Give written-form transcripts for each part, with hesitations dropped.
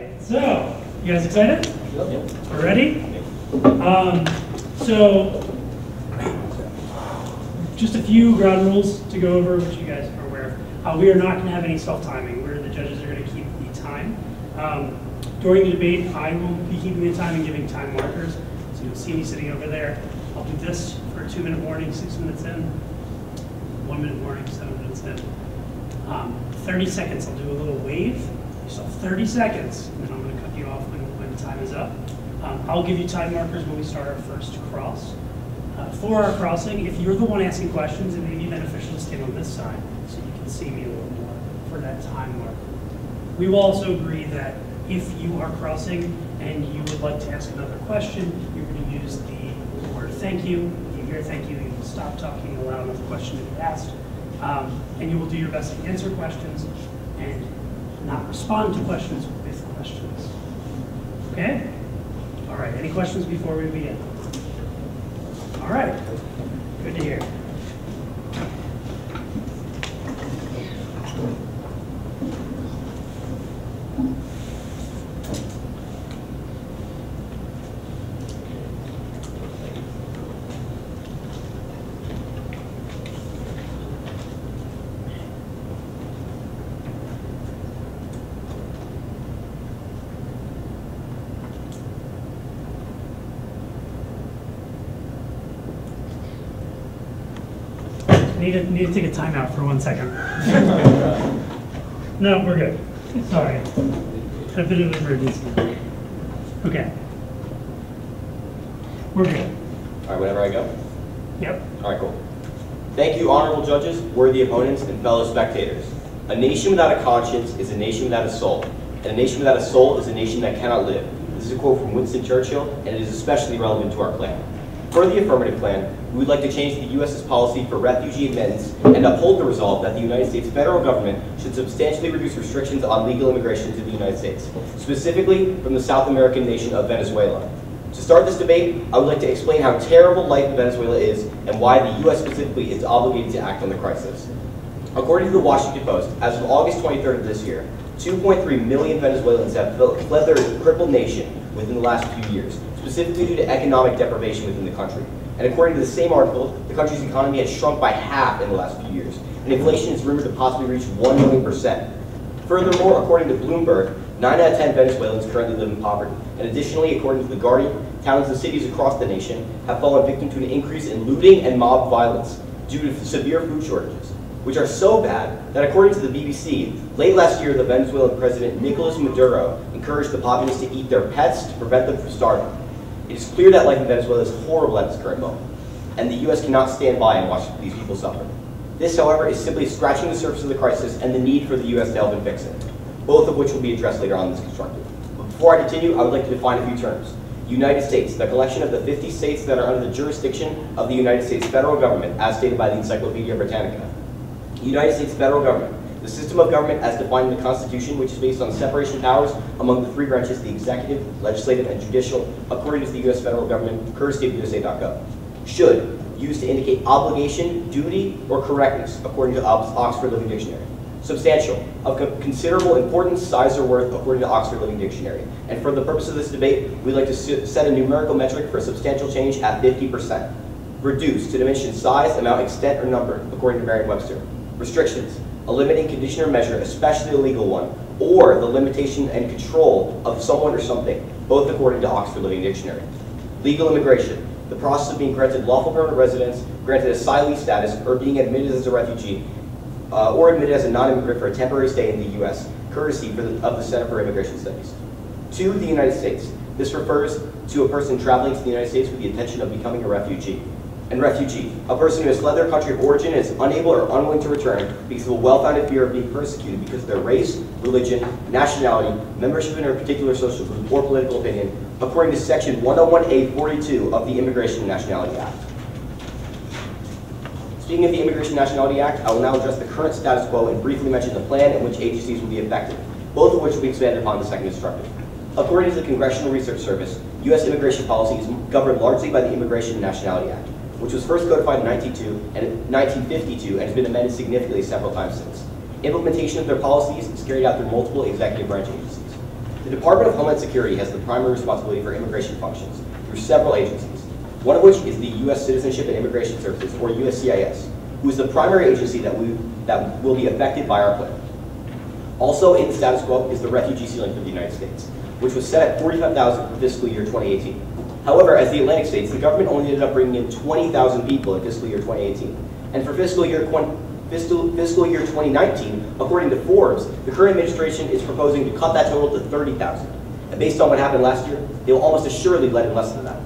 right, so you guys excited? Yep. We're ready? So just a few ground rules to go over, which you guys are aware of. We are not going to have any self-timing. The judges are going to keep the time. During the debate, I will be keeping the time and giving time markers. So you'll see me sitting over there. I'll do this for a 2-minute warning, 6 minutes in. 1-minute warning, 7 minutes in. 30 seconds, I'll do a little wave. You still have 30 seconds, and then I'm going to cut you off when the time is up. I'll give you time markers when we start our first cross. For our crossing, if you're the one asking questions, it may be beneficial to stand on this side so you can see me a little more for that time marker. We will also agree that if you are crossing and you would like to ask another question, you're going to use the word thank you. If you hear thank you, you will stop talking, allow another question to be asked. And you will do your best to answer questions and not respond to questions with questions. Okay? All right, any questions before we begin? All right, good to hear. Need to take a timeout for 1 second. No, we're good. Sorry. A bit of an emergency. Okay. We're good. All right, whenever I go? Yep. All right, cool. Thank you, honorable judges, worthy opponents, and fellow spectators. A nation without a conscience is a nation without a soul. And a nation without a soul is a nation that cannot live. This is a quote from Winston Churchill, and it is especially relevant to our plan. For the Affirmative Plan, we would like to change the U.S.'s policy for refugee admittance and uphold the resolve that the United States federal government should substantially reduce restrictions on legal immigration to the United States, specifically from the South American nation of Venezuela. To start this debate, I would like to explain how terrible life in Venezuela is and why the U.S. specifically is obligated to act on the crisis. According to the Washington Post, as of August 23rd of this year, 2.3 million Venezuelans have fled their crippled nation within the last few years, specifically due to economic deprivation within the country. And according to the same article, the country's economy has shrunk by half in the last few years, and inflation is rumored to possibly reach 1 million%. Furthermore, according to Bloomberg, 9 out of 10 Venezuelans currently live in poverty. And additionally, according to The Guardian, towns and cities across the nation have fallen victim to an increase in looting and mob violence due to severe food shortages, which are so bad that according to the BBC, late last year, the Venezuelan president Nicolas Maduro encouraged the populace to eat their pets to prevent them from starving. It is clear that life in Venezuela is horrible at this current moment, and the U.S. cannot stand by and watch these people suffer. This, however, is simply scratching the surface of the crisis and the need for the U.S. to help and fix it, both of which will be addressed later on in this constructive. But before I continue, I would like to define a few terms. United States, the collection of the 50 states that are under the jurisdiction of the United States federal government, as stated by the Encyclopedia Britannica. United States federal government, the system of government as defined in the Constitution, which is based on separation of powers among the 3 branches, the executive, legislative, and judicial, according to the U.S. federal government, courtesy of USA.gov. Should, used to indicate obligation, duty, or correctness, according to Oxford Living Dictionary. Substantial, of considerable importance, size, or worth, according to Oxford Living Dictionary. And for the purpose of this debate, we'd like to set a numerical metric for substantial change at 50%. Reduce, to diminish in size, amount, extent, or number, according to Merriam-Webster. Restrictions, a limiting condition or measure, especially a legal one, or the limitation and control of someone or something, both according to Oxford Living Dictionary. Legal immigration, the process of being granted lawful permanent residence, granted asylee status, or being admitted as a refugee, or admitted as a non-immigrant for a temporary stay in the U.S., courtesy of the Center for Immigration Studies. To the United States, this refers to a person traveling to the United States with the intention of becoming a refugee. And refugee, a person who has fled their country of origin and is unable or unwilling to return because of a well-founded fear of being persecuted because of their race, religion, nationality, membership in a particular social group, or political opinion, according to Section 101A42 of the Immigration and Nationality Act. Speaking of the Immigration and Nationality Act, I will now address the current status quo and briefly mention the plan in which agencies will be affected, both of which will be expanded upon the second instructive. According to the Congressional Research Service, U.S. immigration policy is governed largely by the Immigration and Nationality Act, which was first codified in 1952 and has been amended significantly several times since. Implementation of their policies is carried out through multiple executive branch agencies. The Department of Homeland Security has the primary responsibility for immigration functions through several agencies, one of which is the U.S. Citizenship and Immigration Services, or USCIS, who is the primary agency that will be affected by our plan. Also in the status quo is the refugee ceiling for the United States, which was set at 45,000 for fiscal year 2018. However, as the Atlantic states, the government only ended up bringing in 20,000 people in fiscal year 2018. And for fiscal year 2019, according to Forbes, the current administration is proposing to cut that total to 30,000. And based on what happened last year, they will almost assuredly let in less than that.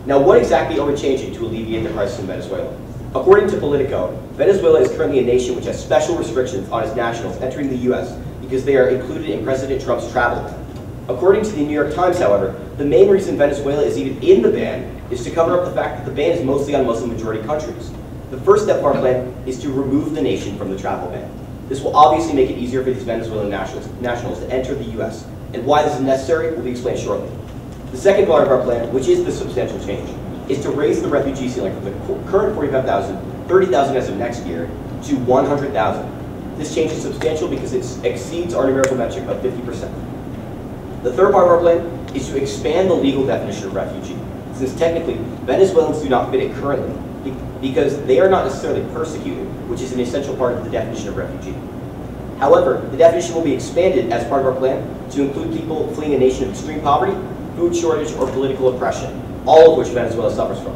Now, what exactly are we changing to alleviate the crisis in Venezuela? According to Politico, Venezuela is currently a nation which has special restrictions on its nationals entering the U.S. because they are included in President Trump's travel ban. According to the New York Times, however, the main reason Venezuela is even in the ban is to cover up the fact that the ban is mostly on Muslim-majority countries. The first step of our plan is to remove the nation from the travel ban. This will obviously make it easier for these Venezuelan nationals to enter the U.S., and why this is necessary will be explained shortly. The second part of our plan, which is the substantial change, is to raise the refugee ceiling from the current 45,000, 30,000 as of next year, to 100,000. This change is substantial because it exceeds our numerical metric of 50%. The third part of our plan is to expand the legal definition of refugee, since technically Venezuelans do not fit it currently, because they are not necessarily persecuted, which is an essential part of the definition of refugee. However, the definition will be expanded as part of our plan to include people fleeing a nation of extreme poverty, food shortage, or political oppression, all of which Venezuela suffers from.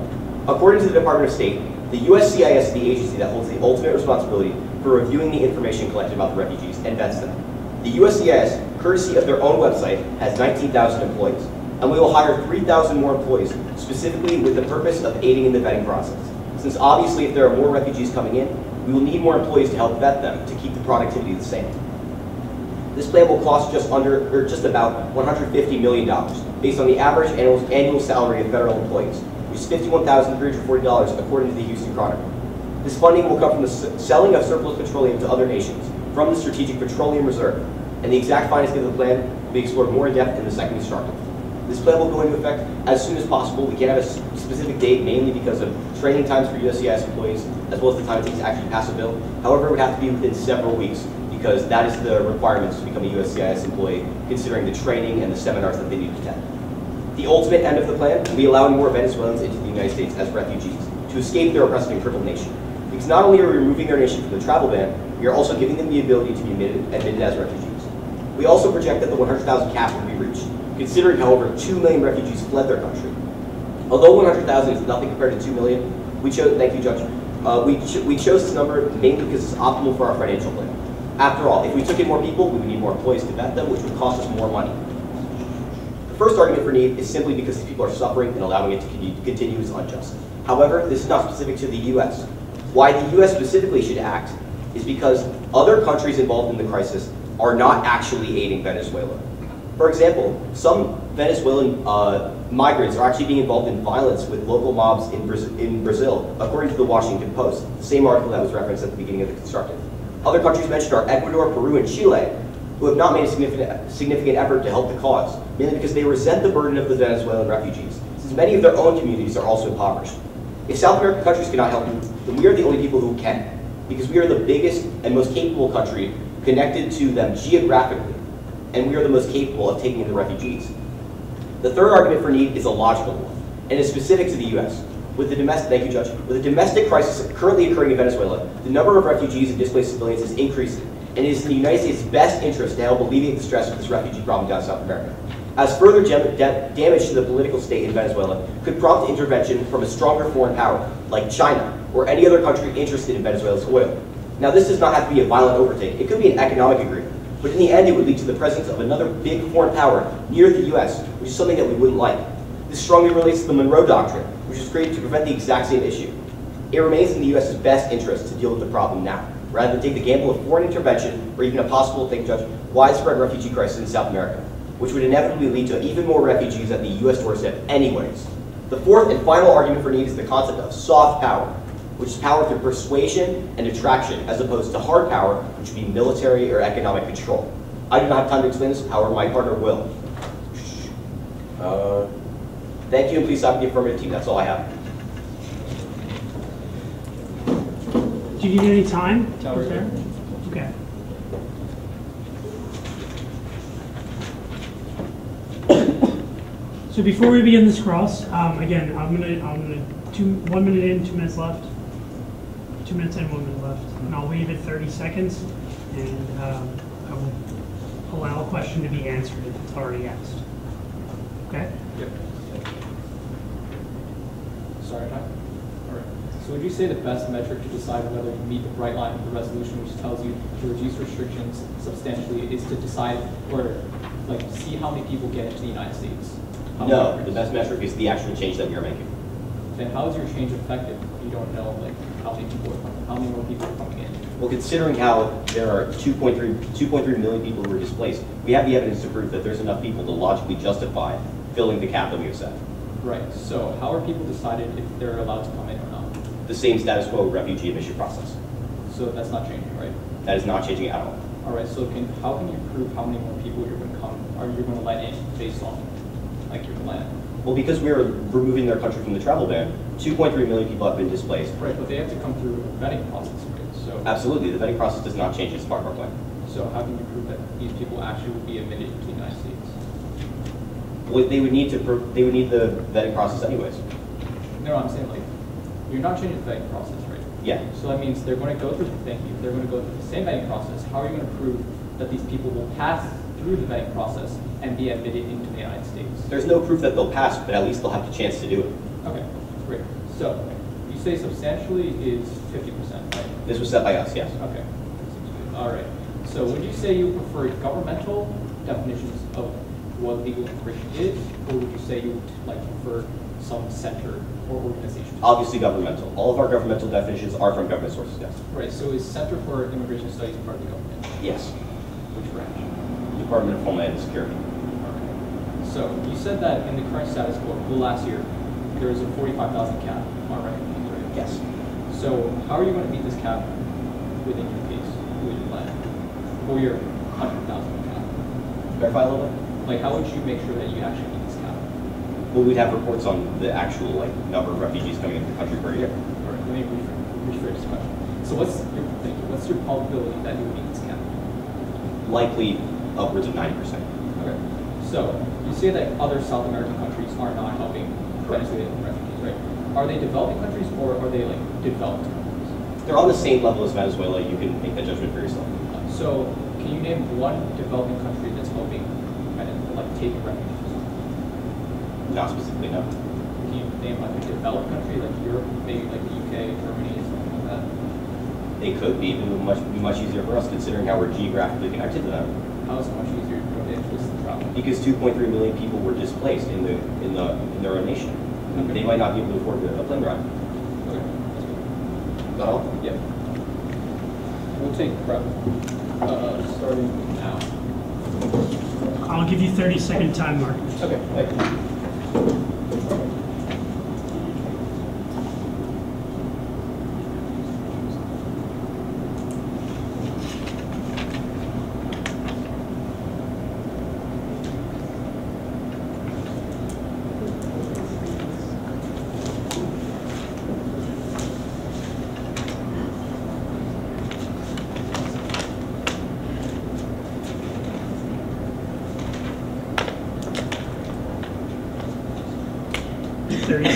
According to the Department of State, the USCIS is the agency that holds the ultimate responsibility for reviewing the information collected about the refugees and vets them. The USCIS, courtesy of their own website, has 19,000 employees, and we will hire 3,000 more employees specifically with the purpose of aiding in the vetting process. Since obviously if there are more refugees coming in, we will need more employees to help vet them to keep the productivity the same. This plan will cost just about $150 million, based on the average annual salary of federal employees, which is $51,340 according to the Houston Chronicle. This funding will come from the selling of surplus petroleum to other nations from the Strategic Petroleum Reserve, and the exact financing of the plan will be explored more in depth in the second constructive. This plan will go into effect as soon as possible. We can't have a specific date, mainly because of training times for USCIS employees, as well as the time it takes to actually pass a bill. However, it would have to be within several weeks, because that is the requirements to become a USCIS employee, considering the training and the seminars that they need to attend. The ultimate end of the plan will be allowing more Venezuelans into the United States as refugees, to escape their oppressive and crippled nation. Because not only are we removing their nation from the travel ban, we are also giving them the ability to be admitted as refugees. We also project that the 100,000 cap will be reached, considering, however, 2 million refugees fled their country. Although 100,000 is nothing compared to 2 million, we chose, thank you, Judge, we chose this number mainly because it's optimal for our financial plan. After all, if we took in more people, we would need more employees to vet them, which would cost us more money. The first argument for need is simply because these people are suffering, and allowing it to continue is unjust. However, this is not specific to the U.S. Why the U.S. specifically should act is because other countries involved in the crisis are not actually aiding Venezuela. For example, some Venezuelan migrants are actually being involved in violence with local mobs in Brazil, according to the Washington Post, the same article that was referenced at the beginning of the constructive. Other countries mentioned are Ecuador, Peru, and Chile, who have not made a significant effort to help the cause, mainly because they resent the burden of the Venezuelan refugees, since many of their own communities are also impoverished. If South American countries cannot help them, then we are the only people who can, because we are the biggest and most capable country connected to them geographically, and we are the most capable of taking in the refugees. The third argument for need is a logical one, and is specific to the U.S. With the domestic crisis currently occurring in Venezuela, the number of refugees and displaced civilians is increasing, and it is in the United States' best interest to help alleviate the stress of this refugee problem down South America, as further damage to the political state in Venezuela could prompt intervention from a stronger foreign power, like China, or any other country interested in Venezuela's oil. Now, this does not have to be a violent overtake. It could be an economic agreement, but in the end, it would lead to the presence of another big foreign power near the U.S., which is something that we wouldn't like. This strongly relates to the Monroe Doctrine, which was created to prevent the exact same issue. It remains in the U.S.'s best interest to deal with the problem now, rather than take the gamble of foreign intervention or even a possible, widespread refugee crisis in South America, which would inevitably lead to even more refugees at the U.S. doorstep anyways. The fourth and final argument for need is the concept of soft power, which is power through persuasion and attraction, as opposed to hard power, which would be military or economic control. I do not have time to explain this, however, my partner will. Thank you, and please stop the affirmative team. That's all I have. Do you need any time? Okay. So before we begin this cross, again, I'm gonna 1 minute in, 2 minutes left. 2 minutes in, 1 minute left, and I'll waive it 30 seconds, and I will allow a question to be answered if it's already asked. Okay? Yep. Sorry, Matt. All right. So would you say the best metric to decide whether you meet the bright line of the resolution, which tells you to reduce restrictions substantially, is to decide or like see how many people get into the United States? No, the best metric is the actual change that we are making. Then how is your change effective if you don't know like how many people are coming, how many more people are coming in? Well, considering how there are 2.3 million people who are displaced, we have the evidence to prove that there's enough people to logically justify filling the cap that we have set. Right. So how are people decided if they're allowed to come in or not? The same status quo refugee admission process. So that's not changing, right? That is not changing at all. All right. So how can you prove how many more people you're going to come, or you're going to let in based on like your plan? Well, because we are removing their country from the travel ban, 2.3 million people have been displaced. Right, but they have to come through a vetting process, right? So Absolutely, the vetting process does not change as part of our plan. So how can you prove that these people actually will be admitted to the United States? Well, they would need the vetting process anyways. No, I'm saying like you're not changing the vetting process, right? Yeah. So that means they're going to go through they're going to go through the same vetting process. How are you going to prove that these people will pass through the vetting process and be admitted into the United States? There's no proof that they'll pass, but at least they'll have the chance to do it. Okay, great. So you say substantially is 50%, right? This was set by us, yes. Okay. All right. So would you say you prefer governmental definitions of what legal immigration is, or would you say you would like prefer some center or organization? Obviously governmental. All of our governmental definitions are from government sources, yes. Right. So is Center for Immigration Studies part of the government? Yes. Which branch? Department of Homeland Security. Okay. So you said that in the current status quo, well, last year, there was a 45,000 cap. All right. Yes. So how are you going to meet this cap within your case, with your plan, or your 100,000 cap? Verify a little bit? Like, how would you make sure that you actually meet this cap? Well, we'd have reports on the actual number of refugees coming into the country per year. All right, let me rephrase this question. So what's your probability that you will meet this cap? Likely upwards of 90%. Okay. So you say that other South American countries are not helping Venezuelan refugees, right? Are they developing countries or are they like developed countries? They're on the same level as Venezuela. You can make that judgment for yourself. So can you name one developing country that's helping and like taking refugees? Not specifically, no. Can you name like a developed country like Europe, maybe like the UK, Germany, something like that? It could be, but it would be much easier for us considering how we're geographically connected to them. How is it much easier to go to interest in travel? Because 2.3 million people were displaced in their own nation. Okay. They might not be able to afford a plane ride. Okay, that's good. Is that all? Yep. We'll take prep starting now. I'll give you 30-second time mark. Okay. Thank you.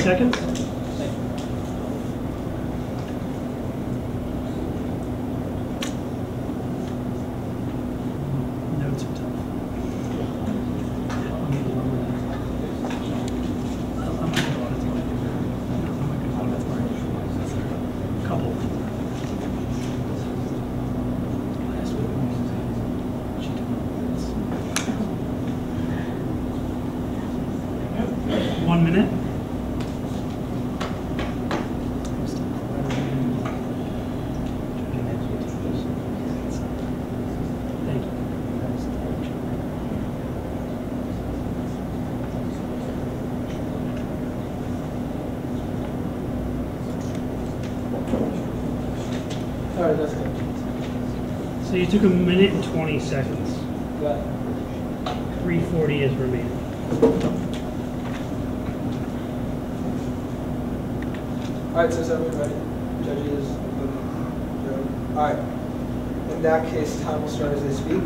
Seconds. Notes are tough. Couple. Last week. 1 minute. All right, that's good. So you took 1 minute and 20 seconds. Got it. 3:40 is remaining. All right, so is everyone ready? Judges, all right. In that case, time will start as they speak.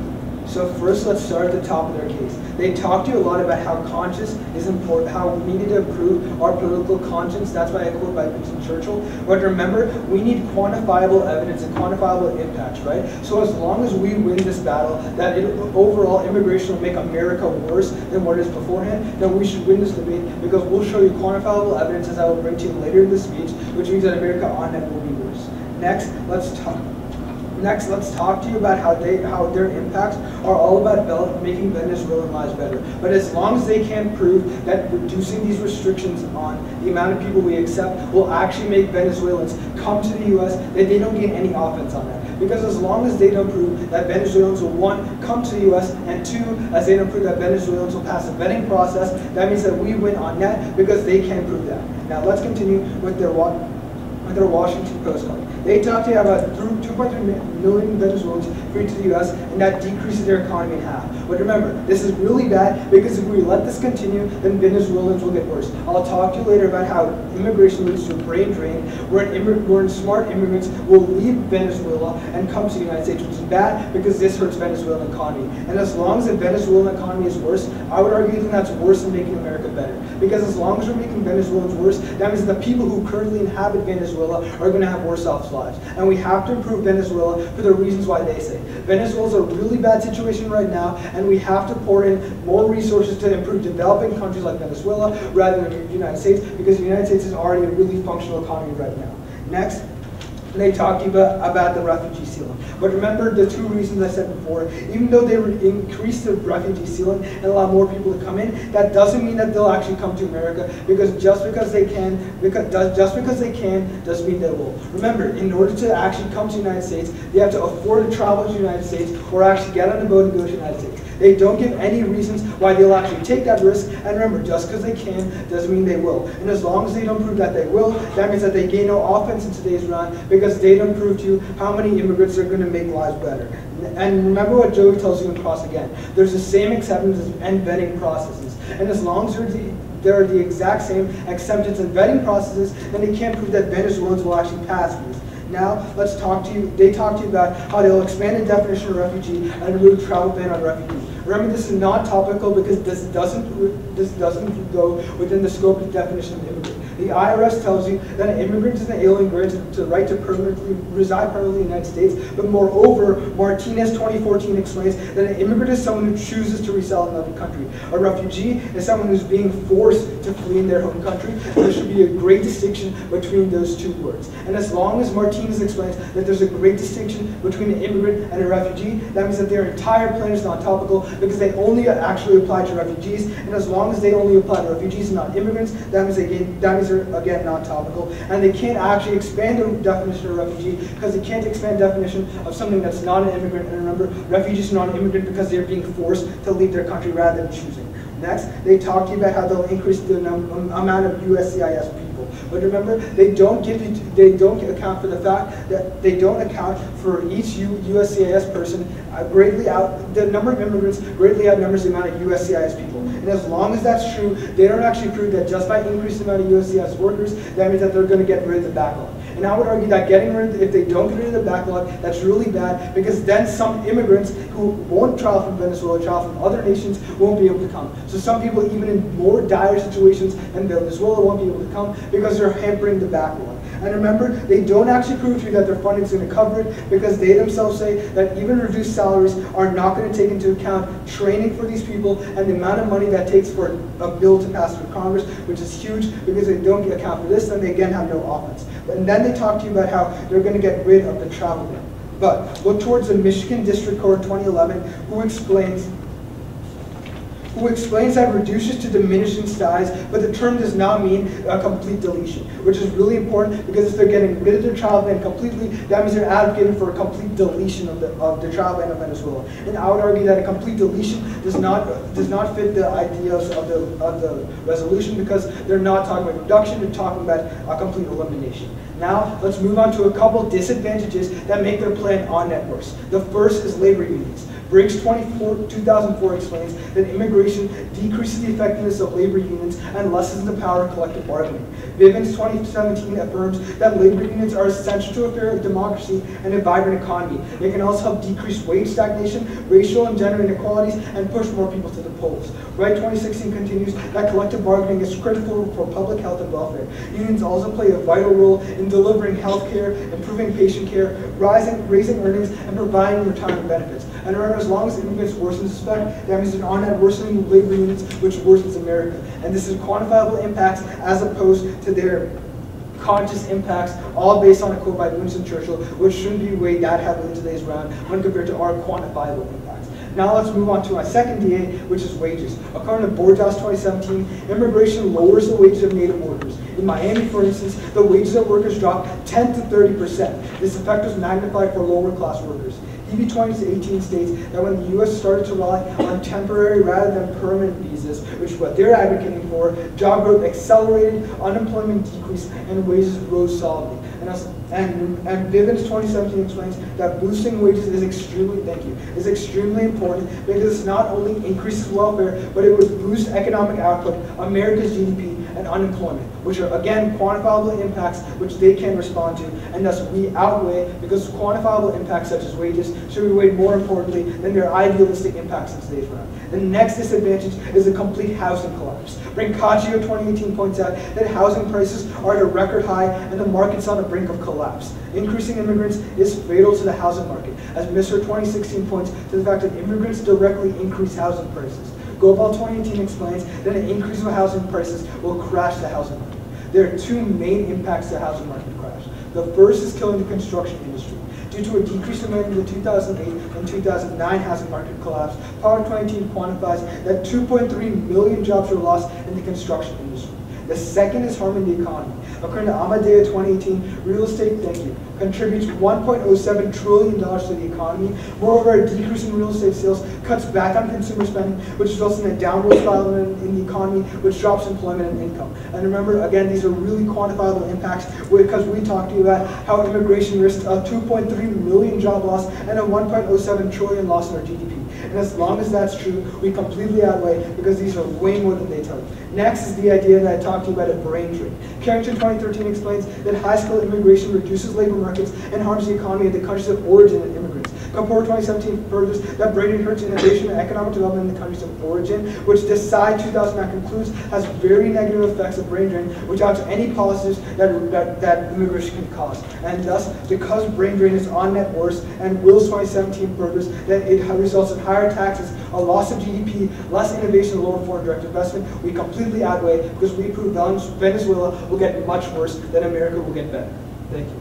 So first, let's start at the top of their case. They talk to you a lot about how conscience is important, how we need to improve our political conscience. That's why I quote by Winston Churchill. But remember, we need quantifiable evidence and quantifiable impacts, right? So as long as we win this battle, that overall immigration will make America worse than what it is beforehand, then we should win this debate, because we'll show you quantifiable evidence, as I will bring to you later in the speech, which means that America on net will be worse. Next, let's talk to you about how their impacts are all about making Venezuelan lives better. But as long as they can't prove that reducing these restrictions on the amount of people we accept will actually make Venezuelans come to the U.S., that they don't gain any offense on that. Because as long as they don't prove that Venezuelans will, one, come to the U.S., and two, as they don't prove that Venezuelans will pass a vetting process, that means that we win on net, because they can't prove that. Now let's continue with their Washington Post card. They talk to you about 2.3 million Venezuelans free to the U.S., and that decreases their economy in half. But remember, this is really bad, because if we let this continue, then Venezuelans will get worse. I'll talk to you later about how immigration leads to a brain drain, where smart immigrants will leave Venezuela and come to the United States, which is bad, because this hurts Venezuelan economy. And as long as the Venezuelan economy is worse, I would argue that that's worse than making America better. Because as long as we're making Venezuelans worse, that means that the people who currently inhabit Venezuela are going to have worse off lives. And we have to improve Venezuela for the reasons why they say. Venezuela's a really bad situation right now, and we have to pour in more resources to improve developing countries like Venezuela rather than the United States, because the United States is already a really functional economy right now. Next, they talk to you about the refugee ceiling. But remember the two reasons I said before. Even though they increase the refugee ceiling and allow more people to come in, that doesn't mean that they'll actually come to America, because just because they can doesn't mean they will. Remember, in order to actually come to the United States, they have to afford to travel to the United States, or actually get on a boat and go to the United States. They don't give any reasons why they'll actually take that risk, and remember, just because they can doesn't mean they will. And as long as they don't prove that they will, that means that they gain no offense in today's round, because they don't prove to you how many immigrants are going to make lives better. And remember what Joey tells you in Cross Again. There's the same acceptance and vetting processes. And as long as there are the exact same acceptance and vetting processes, then they can't prove that Venezuelans will actually pass these. Now, let's talk to you. They talk to you about how they'll expand the definition of refugee and remove travel ban on refugees. Remember, this is not topical, because this doesn't go within the scope of the definition of immigrant. The IRS tells you that an immigrant is an alien granted the right to reside permanently in the United States. But moreover, Martinez 2014 explains that an immigrant is someone who chooses to resell in another country. A refugee is someone who's being forced to flee in their home country. There should be a great distinction between those two words. And as long as Martinez explains that there's a great distinction between an immigrant and a refugee, that means that their entire plan is not topical, because they only actually apply to refugees. And as long as they only apply to refugees and not immigrants, that means they're again not topical. And they can't actually expand the definition of refugee, because they can't expand the definition of something that's not an immigrant. And remember, refugees are not an immigrant because they're being forced to leave their country rather than choosing. Next, they talk to you about how they'll increase the amount of USCIS people. But remember, they don't account for the fact that they don't account for each USCIS person the number of immigrants greatly outnumbers the amount of USCIS people. And as long as that's true, they don't actually prove that just by increasing the amount of USCIS workers, that means that they're going to get rid of the backlog. And I would argue that if they don't get rid of the backlog, that's really bad, because then some immigrants who won't travel from Venezuela, travel from other nations, won't be able to come. So some people, even in more dire situations than Venezuela, won't be able to come because they're hampering the backlog. And remember, they don't actually prove to you that their funding is going to cover it, because they themselves say that even reduced salaries are not going to take into account training for these people and the amount of money that takes for a bill to pass through Congress, which is huge. Because they don't account for this, then they again have no offense. And then they talk to you about how they're going to get rid of the travel ban. But look towards the Michigan District Court 2011, who explains that reduces to diminish in size, but the term does not mean a complete deletion, which is really important, because if they're getting rid of their travel ban completely, that means they're advocating for a complete deletion of the travel ban of Venezuela. And I would argue that a complete deletion does not fit the ideas of the resolution, because they're not talking about reduction, they're talking about a complete elimination. Now, let's move on to a couple disadvantages that make their plan on net worse. The first is labor unions. Briggs 2004 explains that immigration decreases the effectiveness of labor unions and lessens the power of collective bargaining. Bivens 2017 affirms that labor unions are essential to a fair democracy and a vibrant economy. They can also help decrease wage stagnation, racial and gender inequalities, and push more people to the polls. Wright 2016 continues that collective bargaining is critical for public health and welfare. Unions also play a vital role in delivering health care, improving patient care, raising earnings, and providing retirement benefits. And remember, as long as immigrants worsen suspect, that means an on-net worsening labor unions, which worsens America. And this is quantifiable impacts as opposed to their conscious impacts, all based on a quote by Winston Churchill, which shouldn't be weighed that heavily in today's round when compared to our quantifiable impacts. Now let's move on to my second DA, which is wages. According to Borjas 2017, immigration lowers the wages of native workers. In Miami, for instance, the wages of workers dropped 10 to 30%. This effect was magnified for lower class workers. EB 2018 states that when the U.S. started to rely on temporary rather than permanent visas, which is what they're advocating for, job growth accelerated, unemployment decreased, and wages rose solidly. And Bivens 2017 explains that boosting wages is extremely important because it not only increases welfare, but it would boost economic output, America's GDP, and unemployment, which are again quantifiable impacts which they can respond to, and thus we outweigh, because quantifiable impacts such as wages should be weighed more importantly than their idealistic impacts in today's round. The next disadvantage is a complete housing collapse. Brancaccio 2018 points out that housing prices are at a record high and the market's on the brink of collapse. Increasing immigrants is fatal to the housing market, as Mr. 2016 points to the fact that immigrants directly increase housing prices. Gopal 2018 explains that an increase of housing prices will crash the housing market. There are two main impacts to the housing market crash. The first is killing the construction industry. Due to a decreased demand in the 2008 and 2009 housing market collapse, Power 2018 quantifies that 2.3 million jobs were lost in the construction industry. The second is harming the economy. According to Amadea 2018, real estate, contributes $1.07 trillion to the economy. Moreover, a decrease in real estate sales cuts back on consumer spending, which results in a downward spiral in the economy, which drops employment and income. And remember, again, these are really quantifiable impacts because we talked to you about how immigration risks a 2.3 million job loss and a 1.07 trillion loss in our GDP. And as long as that's true, we completely outweigh because these are way more than they tell you. Next is the idea that I talked to you about a brain drain. Carrington 2013 explains that high-skilled immigration reduces labor markets and harms the economy of the countries of origin of immigrants. Kapoor 2017 furthers that brain drain hurts innovation and economic development in the countries of origin, which Decide 2009 concludes has very negative effects of brain drain, which outs any policies that immigration can cause. And thus, because brain drain is on net worse, and Wills 2017 furthers that it results in higher taxes, a loss of GDP, less innovation, lower foreign direct investment, we completely outweigh because we prove Venezuela will get much worse than America will get better. Thank you.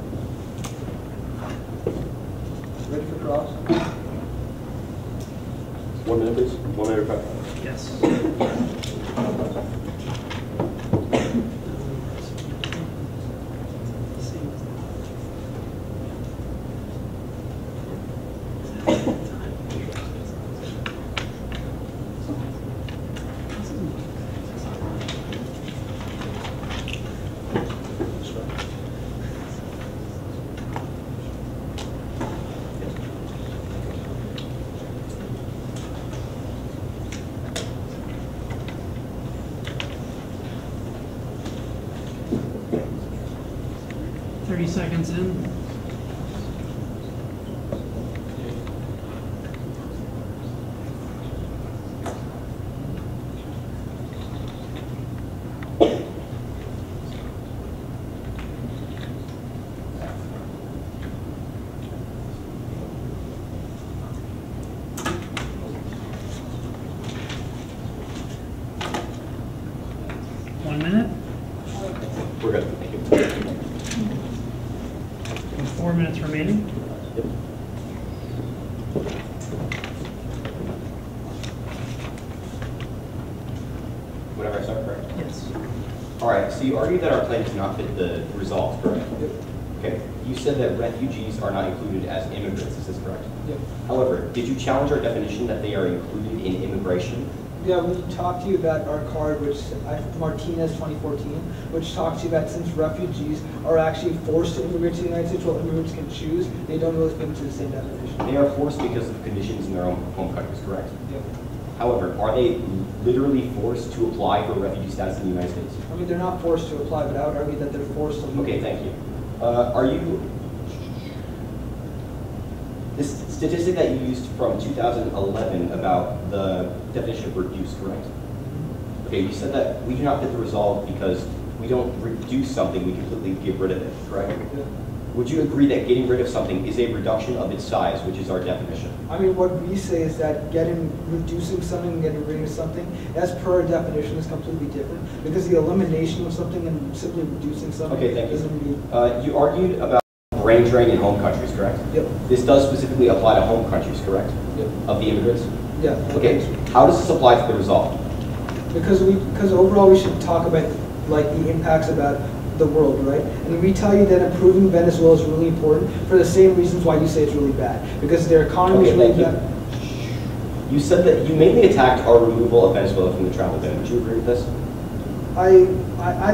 Ready for draws? 1 minute, please. 1 minute, prep. Yes. Seconds in. One minute. We're good. Thank you. 4 minutes remaining. Yep. Whenever I start, correct? Yes. All right, so you argue that our plan does not fit the results, correct? Yep. Okay, you said that refugees are not included as immigrants, is this correct? Yep. However, did you challenge our definition that they are included in immigration? Yeah, we talked to you about our card, which Martinez 2014, which talks to you about since refugees are actually forced to immigrate to the United States, while immigrants can choose, they don't really fit into the same definition. They are forced because of conditions in their own home countries, correct? Yeah. However, are they literally forced to apply for refugee status in the United States? I mean, they're not forced to apply, but I would argue that they're forced to leave. Okay, thank you. Are you, this statistic that you used from 2011 about the definition of reduce, correct? Okay, you said that we do not fit the resolve because we don't reduce something, we completely get rid of it, correct? Yeah. Would you agree that getting rid of something is a reduction of its size, which is our definition? I mean, what we say is that reducing something and getting rid of something, as per our definition, is completely different, because the elimination of something and simply reducing something doesn't mean. You argued about brain drain in home countries, correct? Yep. This does specifically apply to home countries, correct? Yep. Of the immigrants? Yeah. Okay, how does this apply to the resolve? Because overall we should talk about like the impacts about the world, right? And we tell you that improving Venezuela is really important for the same reasons why you say it's really bad. Because their economy is really bad. You said that you mainly attacked our removal of Venezuela from the travel ban. Would you agree with this? I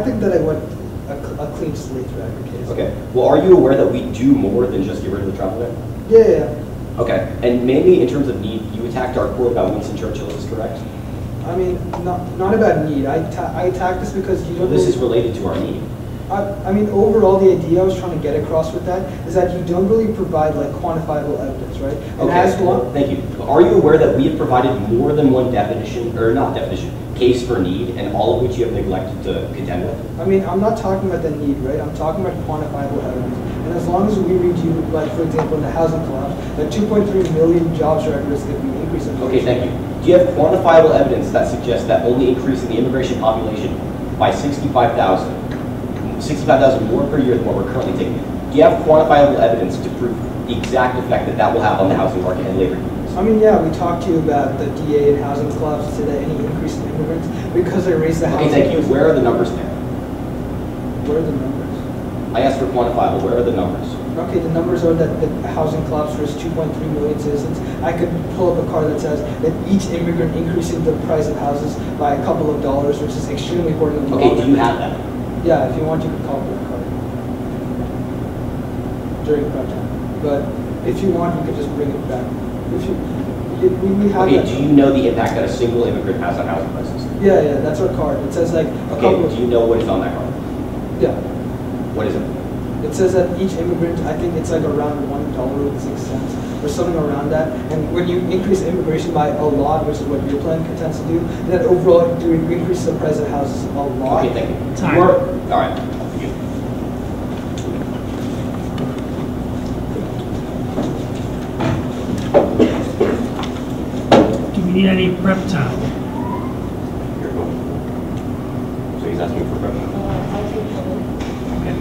think that I went a clean slate throughout your case. Okay. Well, are you aware that we do more than just get rid of the travel ban? Yeah. Okay. And mainly in terms of need, you attacked our quote about Winston Churchill. Is this correct? I mean, not about need. I attacked this because you don't. This is related to our need. I mean, overall, the idea I was trying to get across with that is that you don't really provide like quantifiable evidence, right? And Okay, thank you. Are you aware that we have provided more than one definition, or not definition, case for need, and all of which you have neglected to contend with? I mean, I'm not talking about the need, right? I'm talking about quantifiable evidence. And as long as we read you, like, for example, in the housing collapse, that 2.3 million jobs are at risk if we increase immigration. Okay, thank you. Do you have quantifiable evidence that suggests that only increasing the immigration population by 65,000 more per year than what we're currently taking? Do you have quantifiable evidence to prove the exact effect that that will have on the housing market and labor unions? I mean, yeah, we talked to you about the DA and housing collapse, said that any increase in immigrants, because they raised the housing. Okay, thank you. Where are the numbers there? Where are the numbers? I asked for quantifiable. Where are the numbers? Okay, the numbers are that the housing collapse risks 2.3 million citizens. I could pull up a card that says that each immigrant increasing the price of houses by a couple of dollars, which is extremely important in the long Okay, run. do you have that? Yeah, if you want, you can call for a card during prep time. But if you want, you could just bring it back. We have Okay, that. do you know the impact that a single immigrant has on housing prices? Yeah, that's our card. It says like a couple Okay, of, do you know what is on that card? yeah. What is it? It says that each immigrant, I think it's like around $1.06 or something around that. And when you increase immigration by a lot, which is what your plan intends to do, then overall you increase the price of houses a lot. Okay, thank you. Time. All right. Do we need any prep time? Here, go. So he's asking for prep. Okay. Okay.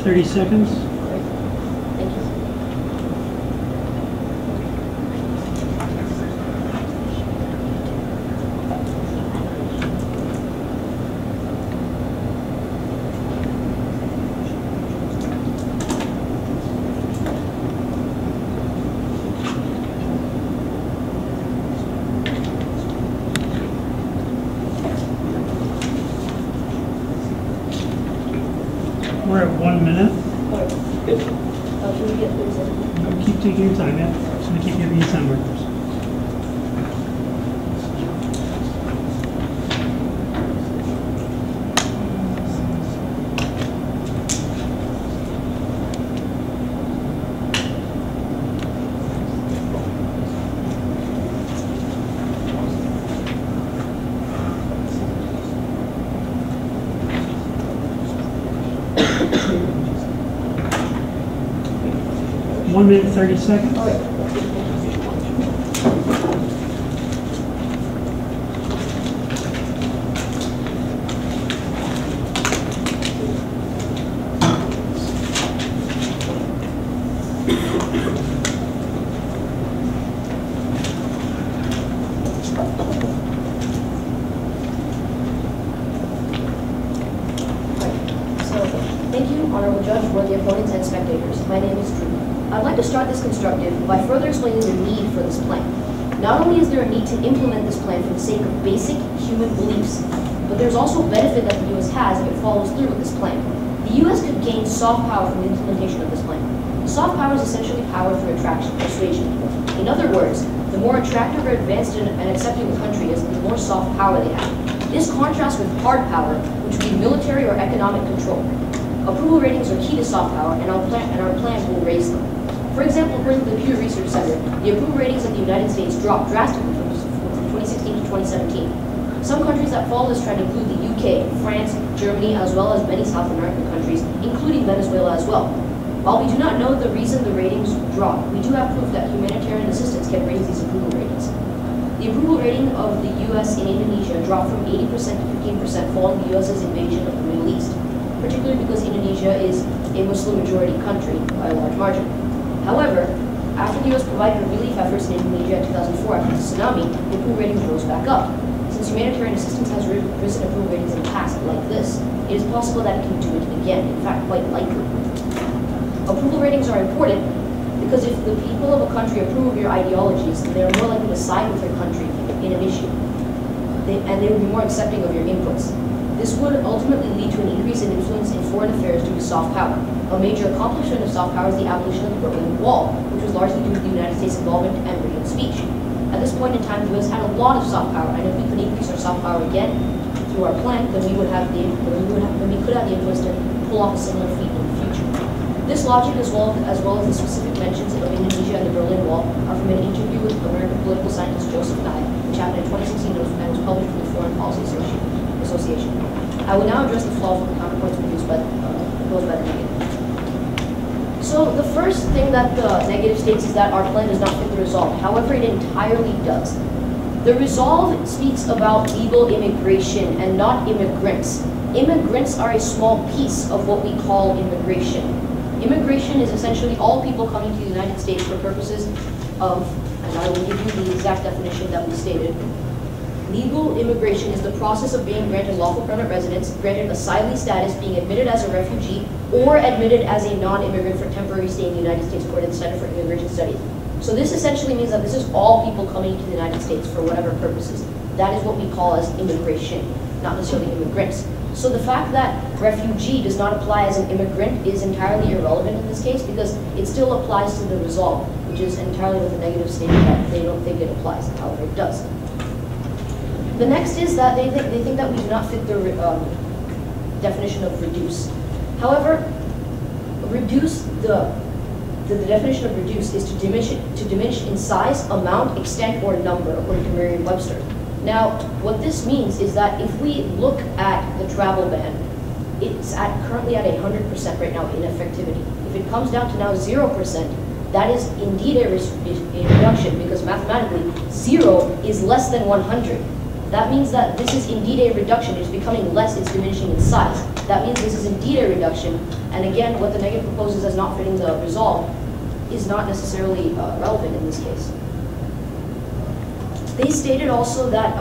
30 seconds. Thank you. We're at 1 minute. Can we get 30 seconds? No, keep taking your time, yeah. Just gonna keep giving you time markers. One minute, 30 seconds. Judge, worthy opponents, and spectators. My name is Drew. I'd like to start this constructive by further explaining the need for this plan. Not only is there a need to implement this plan for the sake of basic human beliefs, but there's also a benefit that the U.S. has if it follows through with this plan. The U.S. could gain soft power from the implementation of this plan. Soft power is essentially power through attraction, persuasion. In other words, the more attractive or advanced and accepting the country is, the more soft power they have. This contrasts with hard power, which would be military or economic control. Approval ratings are key to soft power, and our plans will raise them. For example, according to the Pew Research Center, the approval ratings of the United States dropped drastically from 2016 to 2017. Some countries that follow this trend include the UK, France, Germany, as well as many South American countries, including Venezuela as well. While we do not know the reason the ratings dropped, we do have proof that humanitarian assistance can raise these approval ratings. The approval rating of the U.S. in Indonesia dropped from 80% to 15% following the U.S.'s invasion of the Middle East, particularly because Indonesia is a Muslim-majority country by a large margin. However, after the U.S. provided relief efforts in Indonesia in 2004 after the tsunami, the approval ratings rose back up. Since humanitarian assistance has risen approval ratings in the past like this, it is possible that it can do it again, in fact, quite likely. Approval ratings are important because if the people of a country approve of your ideologies, then they are more likely to side with your country in an issue, and they will be more accepting of your inputs. This would ultimately lead to an increase in influence in foreign affairs due to soft power. A major accomplishment of soft power is the abolition of the Berlin Wall, which was largely due to the United States' involvement and freedom of speech. At this point in time, the U.S. had a lot of soft power, and if we could increase our soft power again through our plan, then we could have the influence to pull off a similar feat in the future. This logic, as well as the specific mentions of Indonesia and the Berlin Wall, are from an interview with American political scientist Joseph Nye, which happened in 2016 and was published in the Foreign Policy Association. I will now address the flaws of the counterpoints proposed by the negative. So the first thing that the negative states is that our plan does not fit the resolve. However, it entirely does. The resolve speaks about legal immigration and not immigrants. Immigrants are a small piece of what we call immigration. Immigration is essentially all people coming to the United States for purposes of, and I will give you the exact definition that we stated. Legal immigration is the process of being granted lawful permanent residence, granted asylee status, being admitted as a refugee, or admitted as a non-immigrant for temporary stay in the United States according to the Center for Immigration Studies. So this essentially means that this is all people coming to the United States for whatever purposes. That is what we call as immigration, not necessarily immigrants. So the fact that refugee does not apply as an immigrant is entirely irrelevant in this case because it still applies to the resolve, which is entirely what the negative statement that they don't think it applies, however it does. The next is that they think that we do not fit the definition of reduce. However, reduce the definition of reduce is to diminish in size, amount, extent, or number, according to Merriam-Webster. Now, what this means is that if we look at the travel ban, it's currently at 100% right now in effectivity. If it comes down to now 0%, that is indeed a reduction because mathematically 0 is less than 100. That means that this is indeed a reduction. It's becoming less, it's diminishing in size. That means this is indeed a reduction. And again, what the negative proposes as not fitting the resolve is not necessarily relevant in this case. They stated also that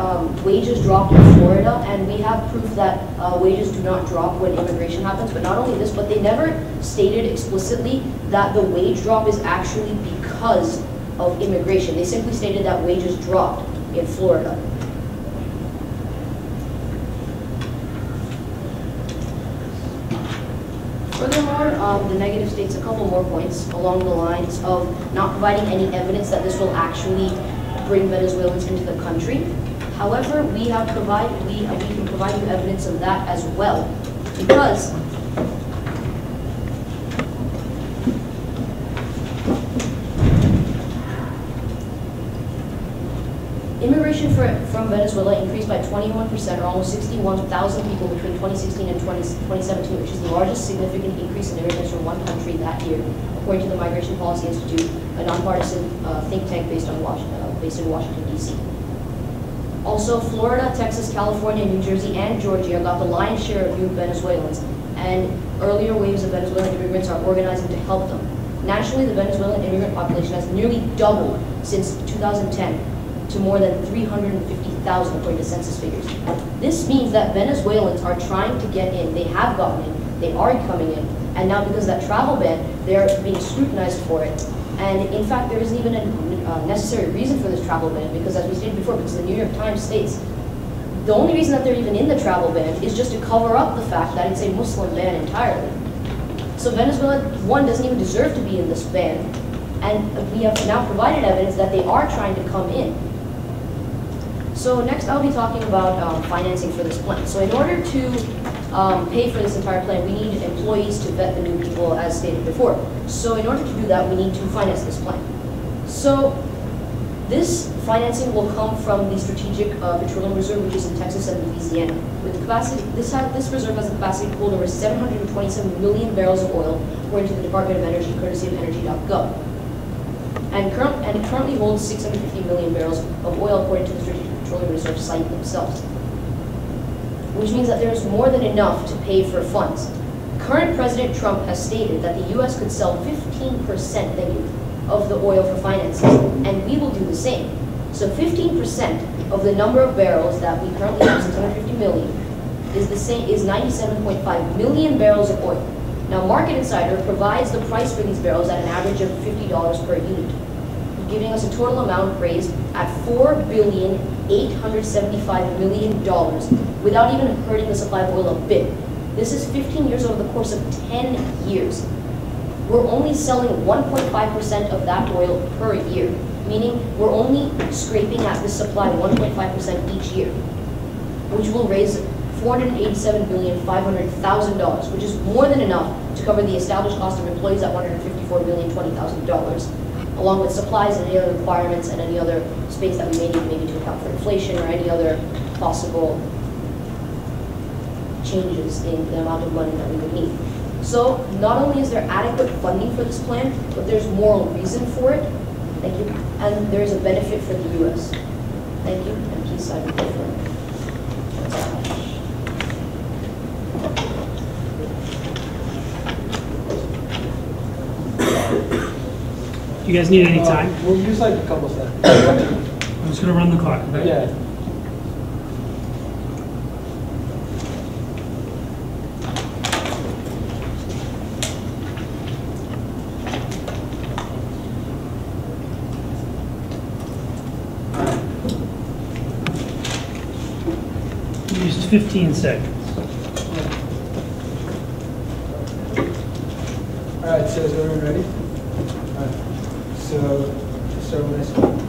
wages dropped in Florida, and we have proof that wages do not drop when immigration happens. But not only this, but they never stated explicitly that the wage drop is actually because of immigration. They simply stated that wages dropped in Florida. Furthermore, the negative states a couple more points along the lines of not providing any evidence that this will actually bring Venezuelans into the country. However, we can provide you evidence of that as well, because immigration from Venezuela increased by 21%, or almost 61,000 people between 2016 and 2017, which is the largest significant increase in immigrants from one country that year, according to the Migration Policy Institute, a nonpartisan think tank based in Washington, D.C. Also, Florida, Texas, California, New Jersey, and Georgia got the lion's share of new Venezuelans, and earlier waves of Venezuelan immigrants are organizing to help them. Nationally, the Venezuelan immigrant population has nearly doubled since 2010 to more than 350,000 according to census figures. This means that Venezuelans are trying to get in. They have gotten in. They are coming in. And now because of that travel ban, they're being scrutinized for it. And in fact, there isn't even a necessary reason for this travel ban, because as we stated before, because the New York Times states, the only reason that they're even in the travel ban is just to cover up the fact that it's a Muslim ban entirely. So Venezuela, one, doesn't even deserve to be in this ban, and we have now provided evidence that they are trying to come in. So next I'll be talking about financing for this plan. So in order to pay for this entire plan, we need employees to vet the new people as stated before. So in order to do that, we need to finance this plan. So this financing will come from the Strategic Petroleum Reserve, which is in Texas and Louisiana. With the capacity, this reserve has the capacity to hold over 727 million barrels of oil, according to the Department of Energy, courtesy of energy.gov. And it currently holds 650 million barrels of oil, according to the Strategic Petroleum Reserve site themselves, which means that there's more than enough to pay for funds. Current President Trump has stated that the U.S. could sell 15% of the oil for financing, and we will do the same. So 15% of the number of barrels that we currently have, 650 million, is 97.5 million barrels of oil. Now, Market Insider provides the price for these barrels at an average of $50 per unit, giving us a total amount appraised at $4,875 million without even hurting the supply of oil a bit. This is 15 years over the course of 10 years. We're only selling 1.5% of that oil per year, meaning we're only scraping at this supply 1.5% each year, which will raise $487,500,000, which is more than enough to cover the established cost of employees at $154,020,000, along with supplies and any other requirements and any other space that we may need maybe to account for inflation or any other possible changes in the amount of money that we would need. So not only is there adequate funding for this plan, but there's moral reason for it. Thank you. And there's a benefit for the U.S. Thank you, and please sign the paper. Do you guys need any time? We'll use like a couple seconds. I'm just going to run the clock. Okay? Yeah. You used 15 seconds. All right, so is everyone ready? So, start with this one.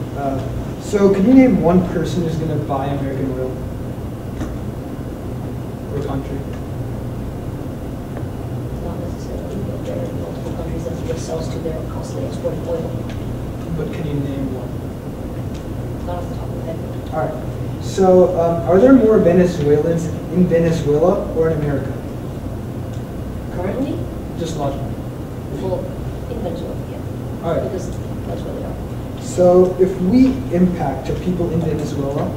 So, can you name one person who's going to buy American oil? Or country? Not necessarily, but there are multiple countries that the U.S. sells to their constantly exporting oil. But can you name one? Not off the top of my head. All right. So, are there more Venezuelans in Venezuela or in America? Currently, Just logically. well, in Venezuela, yeah. All right. Because that's where they are. So, if we impact to people in Venezuela,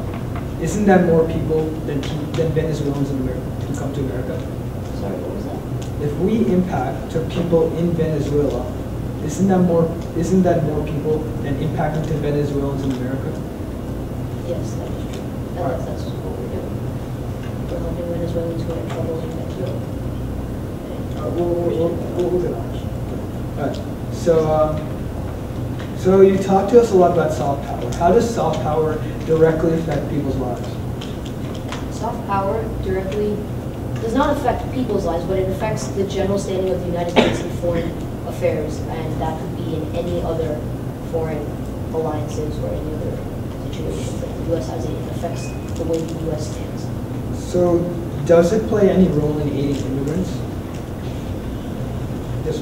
isn't that more people than Venezuelans in America who come to America? Sorry, what was that? If we impact to people in Venezuela, isn't that more people than impacting to Venezuelans in America? Yes, that is true. And Alright. that's what we're doing. We're helping Venezuelans who are in trouble in Venezuela. We'll get on. All right. So you talked to us a lot about soft power. How does soft power directly affect people's lives? Soft power directly does not affect people's lives, but it affects the general standing of the United States in foreign affairs, and that could be in any other foreign alliances or any other situations that the U.S. has. It affects the way the U.S. stands. So does it play any role in aiding immigrants? Yes.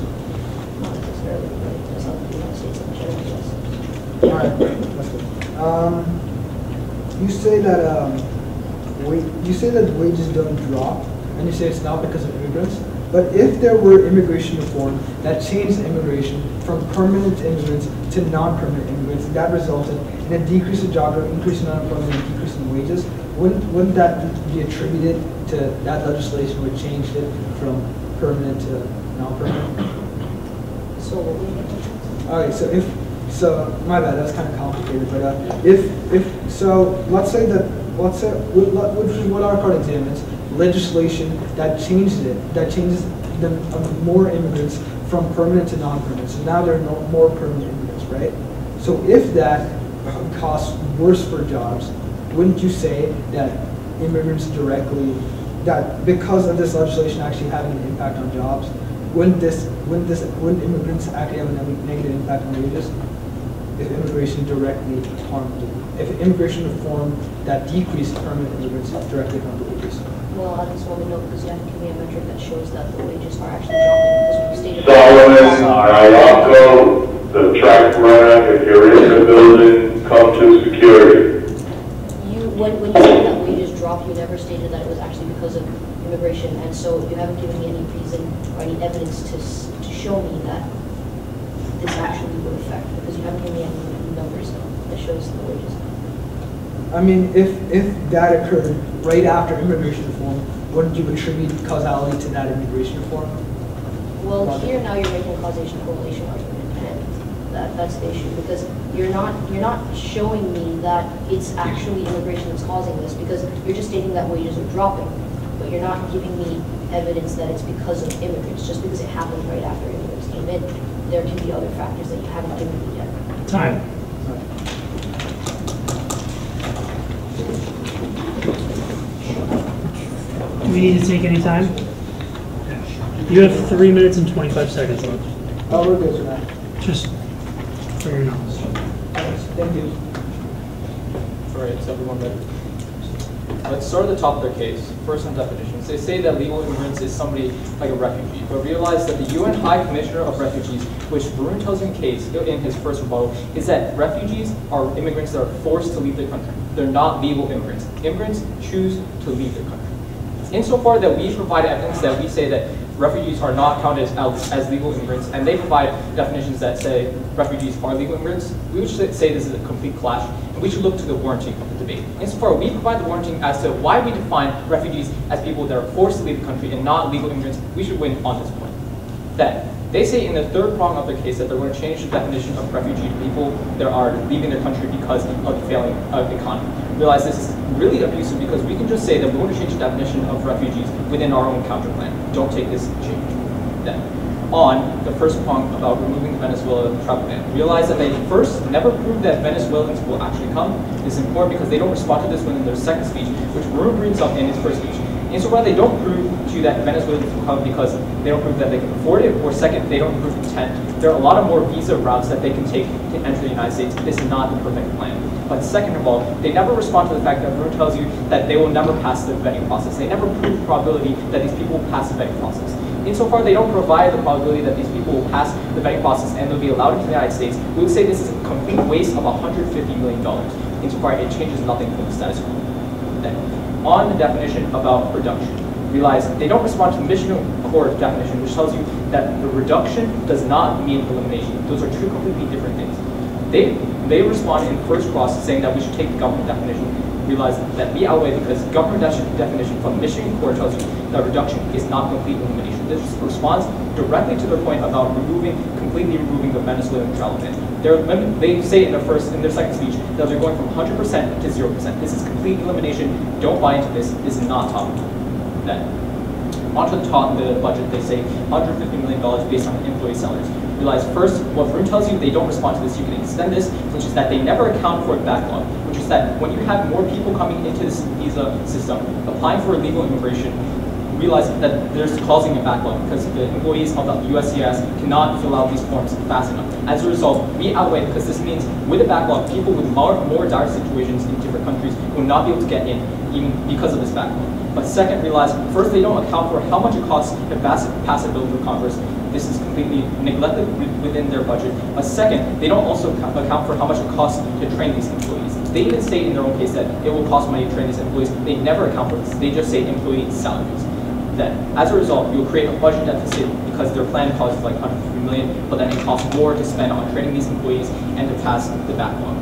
Not necessarily, but it does help the United States and the general U.S. All right. That's good. You say that wages don't drop, and you say it's not because of immigrants. But if there were immigration reform that changed immigration from permanent immigrants to non-permanent immigrants, that resulted in a decrease in job growth, increase in unemployment, and decrease in wages, wouldn't that be attributed to that legislation which changed it from permanent to non-permanent? So what we need to All right. So my bad. That was kind of complicated. But let's say what our court examines legislation that changes more immigrants from permanent to non-permanent. So now there are no more permanent immigrants, right? So if that costs worse for jobs, wouldn't you say that immigrants directly, that because of this legislation actually having an impact on jobs, wouldn't immigrants actually have a negative impact on wages? If immigration directly harmed, if immigration reform that decreased permanent immigrants directly harmed wages? Well, at this moment, no, because you have to give me a metric that shows that the wages are actually dropping, because when you stated. Solomon, Ayako, the track runner, if you're in the building, come to security. When you said that wages dropped, you never stated that it was actually because of immigration, and so you haven't given me any reason or any evidence to show me that this actually would affect, because you haven't given me any numbers that shows the wages. I mean, if that occurred right after immigration reform, wouldn't you attribute causality to that immigration reform? Well, here now you're making a causation correlation argument, and that's the issue, because you're not showing me that it's actually immigration that's causing this, because you're just stating that wages are dropping, but you're not giving me evidence that it's because of immigrants. Just because it happened right after immigrants came in, there can be other factors that you haven't given me yet. Time. Do we need to take any time? You have 3 minutes and 25 seconds left. Oh, we're good for that. Just for your knowledge. Thank you. All right, is everyone ready? Let's start at the top of their case. First on definitions. They say that legal immigrants is somebody like a refugee, but realize that the UN High Commissioner of Refugees, which Varun tells in his first rebuttal, is that refugees are immigrants that are forced to leave their country. They're not legal immigrants. Immigrants choose to leave their country. Insofar that we provide evidence that we say that refugees are not counted as legal immigrants, and they provide definitions that say refugees are legal immigrants, we would say this is a complete clash, and we should look to the warranting of the debate. Insofar we provide the warranting as to why we define refugees as people that are forced to leave the country and not legal immigrants, we should win on this point. Then, they say in the third prong of their case that they're going to change the definition of refugee to people that are leaving their country because of the failing economy. Realize this is really abusive because we can just say that we're going to change the definition of refugees within our own counter plan. Don't take this change. Then, on the first prong about removing the Venezuela travel ban, realize that they first never proved that Venezuelans will actually come. This is important because they don't respond to this within their second speech, which Varun brings up in his first speech. Insofar they don't prove to you that Venezuelans will come because they don't prove that they can afford it, or second, they don't prove intent. There are a lot of more visa routes that they can take to enter the United States. This is not the perfect plan. But second of all, they never respond to the fact that Varun tells you that they will never pass the vetting process. They never prove the probability that these people will pass the vetting process. Insofar they don't provide the probability that these people will pass the vetting process and they'll be allowed into the United States, we would say this is a complete waste of $150 million. Insofar it changes nothing from the status quo. Then, on the definition about reduction, realize they don't respond to the mission core definition, which tells you that the reduction does not mean elimination. Those are two completely different things. They respond in first cross saying that we should take the government definition. Realize that we outweigh because government definition from mission core tells you that reduction is not complete elimination. This responds directly to their point about completely removing the Venezuelan travel ban. They say in their second speech that they're going from 100% to 0%. This is complete elimination. Don't buy into this. This is not topical. Then, onto the top of the budget, they say $150 million based on employee salaries. Realize first, what Varun tells you, they don't respond to this. You can extend this, which is that they never account for a backlog, which is that when you have more people coming into this visa system, applying for illegal immigration, realize that there's causing a backlog because the employees of the USCIS cannot fill out these forms fast enough. As a result, we outweigh because this means with a backlog, people with more dire situations in different countries will not be able to get in even because of this backlog. But second, realize first they don't account for how much it costs to pass a bill through Congress. This is completely neglected within their budget. But second, they don't also account for how much it costs to train these employees. They even state in their own case that it will cost money to train these employees. They never account for this. They just say employee salaries. Then, as a result, you'll create a budget deficit because their plan costs like $150 million, but then it costs more to spend on training these employees and to pass the backlog.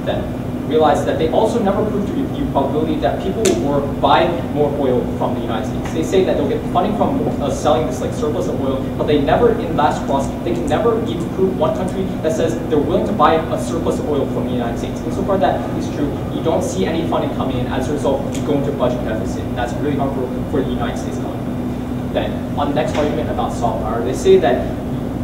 Then, realize that they also never prove to you probability that people will buy more oil from the United States. They say that they'll get funding from selling this like surplus of oil, but they never, in last cross, they can never even prove one country that says they're willing to buy a surplus of oil from the United States. And so far that is true, you don't see any funding coming in. As a result, you go into budget deficit. And that's really harmful for the United States economy. Then, on the next argument about soft power, they say that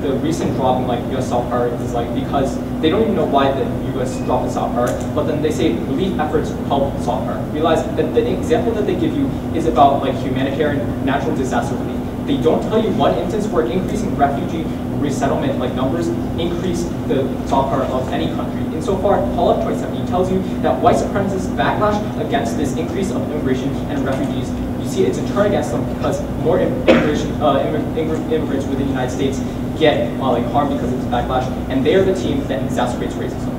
the recent drop in U.S. soft power is because they don't even know why the U.S. dropped in soft power, but then they say relief efforts help soft power. Realize that the example that they give you is about humanitarian natural disaster relief. They don't tell you one instance where increasing refugee resettlement numbers increase the soft power of any country. Insofar, Colonial 2017 tells you that white supremacists backlash against this increase of immigration and refugees. You see it's a turn against them because more immigrants within the United States get harmed because of this backlash, and they are the team that exacerbates racism.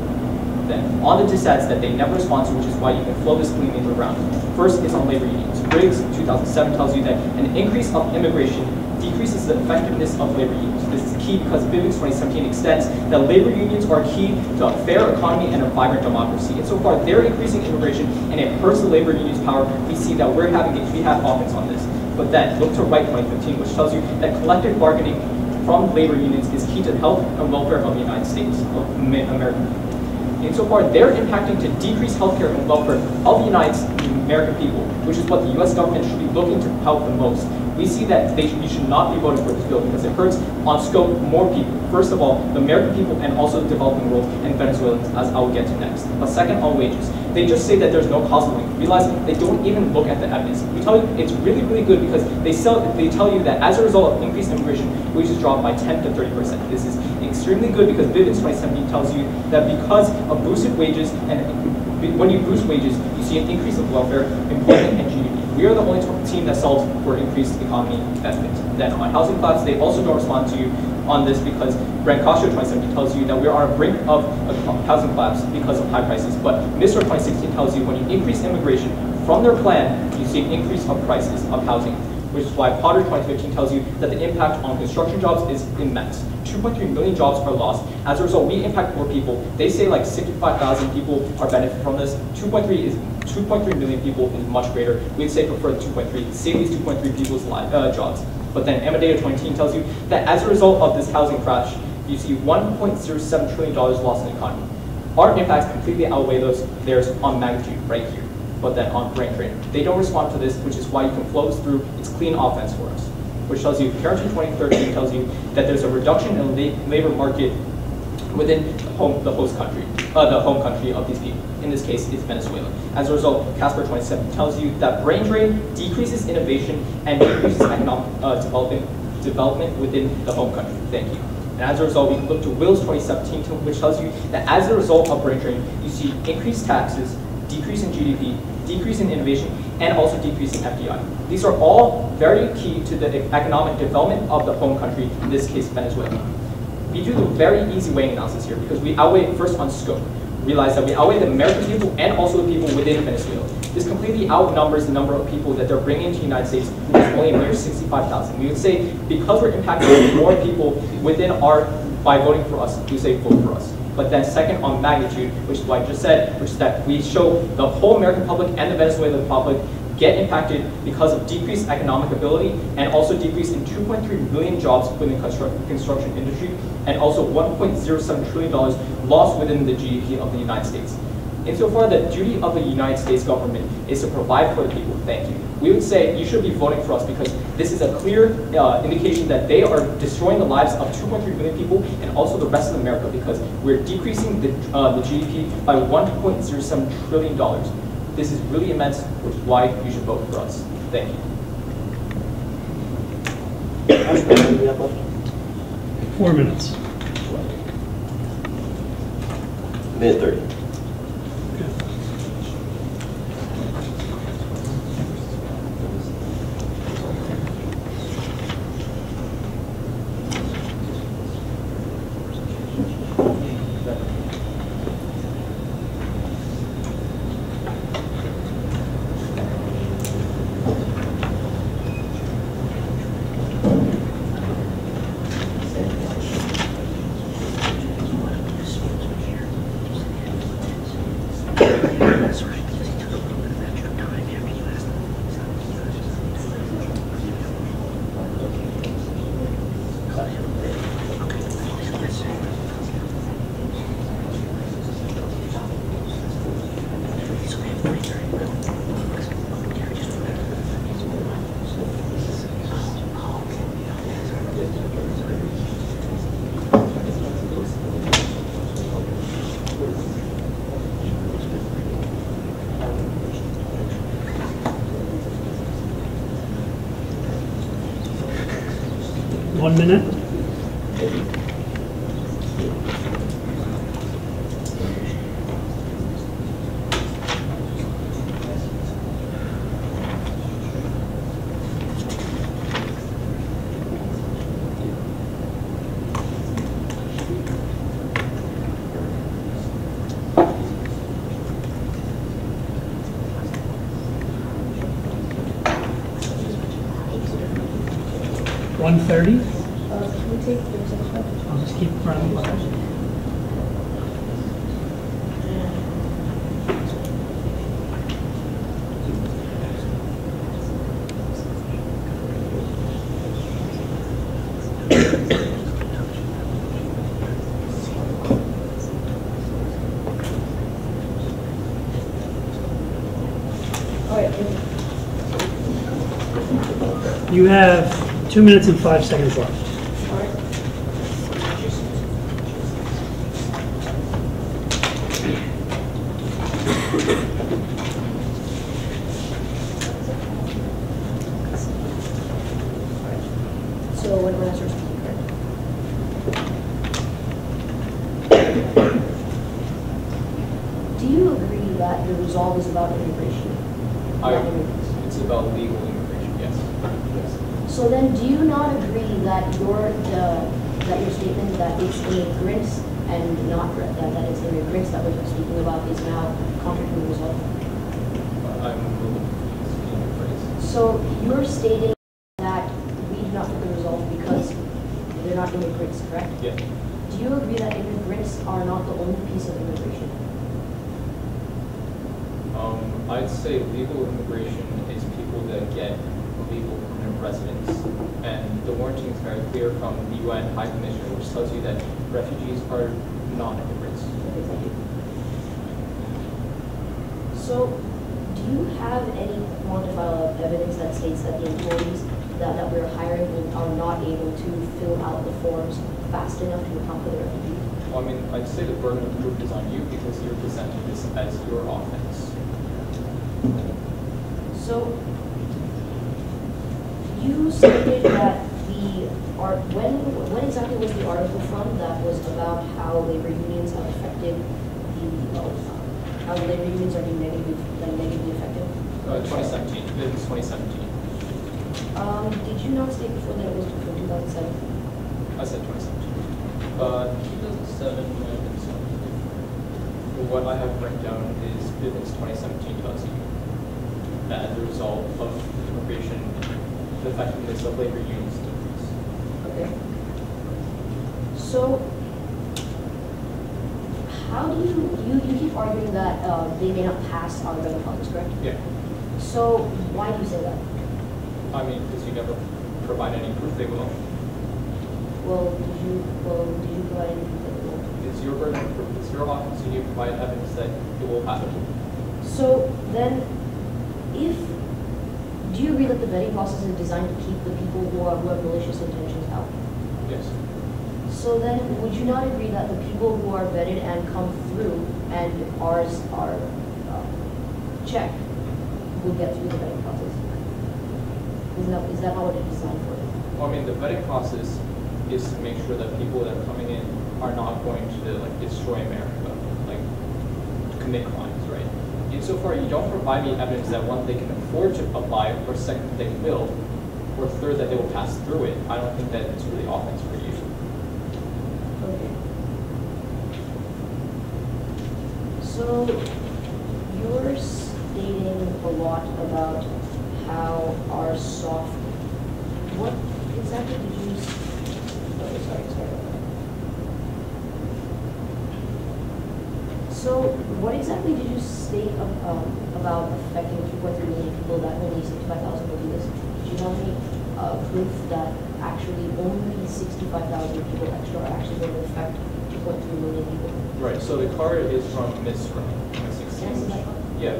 Then, on the dissents that they never respond to, which is why you can flow this cleanly around. First is on labor unions. Briggs 2007 tells you that an increase of immigration decreases the effectiveness of labor unions. This is key because Bivens 2017 extends that labor unions are key to a fair economy and a vibrant democracy. And so far, they're increasing immigration, and it hurts the labor unions' power. We see that we have offense on this. But then, look to Wright 2015, which tells you that collective bargaining from labor unions is key to the health and welfare of the United States, of American people. Insofar, they're impacting to decrease healthcare and welfare of the American people, which is what the U.S. government should be looking to help the most. We see that you should not be voting for this bill because it hurts on scope more people. First of all, the American people and also the developing world and Venezuelans, as I will get to next. But second, on wages. They just say that there's no causal link. Realize they don't even look at the evidence. We tell you it's really, really good because they tell you that as a result of increased immigration, wages drop by 10 to 30%. This is extremely good because Bivens 2017 tells you that because of boosted wages, and when you boost wages, you see an increase of welfare, employment, and GDP. We are the only team that solves for increased economy benefits. Then on housing collapse, they also don't respond to you on this because Brancosio 2017 tells you that we are on the brink of a housing collapse because of high prices. But Mr. 2016 tells you when you increase immigration from their plan, you see an increase of prices of housing, which is why Potter 2015 tells you that the impact on construction jobs is immense. 2.3 million jobs are lost. As a result, we impact more people. They say 65,000 people are benefiting from this. 2.3 million people is much greater. We'd say prefer 2.3, save these 2.3 people's jobs. But then Amadeo 2018 tells you that as a result of this housing crash, you see $1.07 trillion lost in the economy. Our impacts completely outweigh theirs on magnitude right here. But then on brain drain, they don't respond to this, which is why you can flow this through. It's clean offense for us, which tells you, Parenting 2013 tells you that there's a reduction in the labor market within the host country, the home country of these people. In this case, it's Venezuela. As a result, Casper 27 tells you that brain drain decreases innovation and decreases economic development within the home country. Thank you. And as a result, we can look to Wills 2017, which tells you that as a result of brain drain, you see increased taxes, decrease in GDP, decrease in innovation, and also decrease in FDI. These are all very key to the economic development of the home country, in this case, Venezuela. We do the very easy weighing analysis here because we outweigh first on scope. Realize that we outweigh the American people and also the people within Venezuela. This completely outnumbers the number of people that they're bringing into the United States, which is only a mere 65,000. We would say because we're impacting more people within by voting for us, we say vote for us. But then second on magnitude, which is what I just said, which is that we show the whole American public and the Venezuelan public get impacted because of decreased economic ability and also decrease in 2.3 million jobs within the construction industry and also $1.07 trillion lost within the GDP of the United States. Insofar, the duty of the United States government is to provide for the people. Thank you. We would say you should be voting for us because this is a clear indication that they are destroying the lives of 2.3 million people and also the rest of America because we're decreasing the GDP by $1.07 trillion. This is really immense, which is why you should vote for us. Thank you. 4 minutes. Minute 30. 1 minute. Can we take 30 seconds back? I'll just keep running. You have 2 minutes and 5 seconds left. So when I start speaking, do you agree that the resolve is about immigration? It's about legal immigration, yes. So then, do you not agree that your statement that it's immigrants and not that it's immigrants that we're speaking about is now contrary to the resolve? I'm a little confused in your phrase. So you're stating that we do not fit the resolve because they're not immigrants, correct? Yeah. Do you agree that immigrants are not the only piece of immigration? I'd say legal immigration is people that get legal permanent residence. And the warranty is very clear from the UN High Commissioner, which tells you that refugees are not immigrants. Okay, thank you. So, do you have any quantifiable evidence that states that the employees that we're hiring are not able to fill out the forms fast enough to account for the refugees? Well, I mean, I'd say the burden of proof is on you because you're presenting this as your offense. So, you stated that when exactly was the article from that was about how labor unions have affected how labor unions are being negatively affected? 2017. It was 2017. Did you not state before that it was from 2007? I said 2017. 2007. What I have written down is Bivens 2017 tells you that as a result of immigration, the effectiveness of labor unions decrease. Okay. So, how do you keep arguing that they may not pass our revenue process, correct? Yeah. So, why do you say that? I mean, because you never provide any proof they will. Well, did you provide any proof that they won't? It's your burden of proof. It's your office. You need to provide evidence that it will happen. So then, do you agree that the vetting process is designed to keep the people who have malicious intentions out? Yes. So then, would you not agree that the people who are vetted and come through and ours are checked will get through the vetting process? Is that how it is designed for? Well, I mean, the vetting process is to make sure that people that are coming in are not going to destroy America, commit crimes, right? Insofar you don't provide me evidence that one, they can afford to apply, or second, they will, or third, that they will pass through it, I don't think that it's really offense for you. Okay. So you're stating a lot about how our what exactly did you, sorry. So what exactly did you state about affecting 2.3 million people that only 65,000 will do this? Did you have any proof that actually only 65,000 people extra are actually going to affect 2.3 million people? Right, so the card is from Ms. Scrum, Can I see that card? Yeah,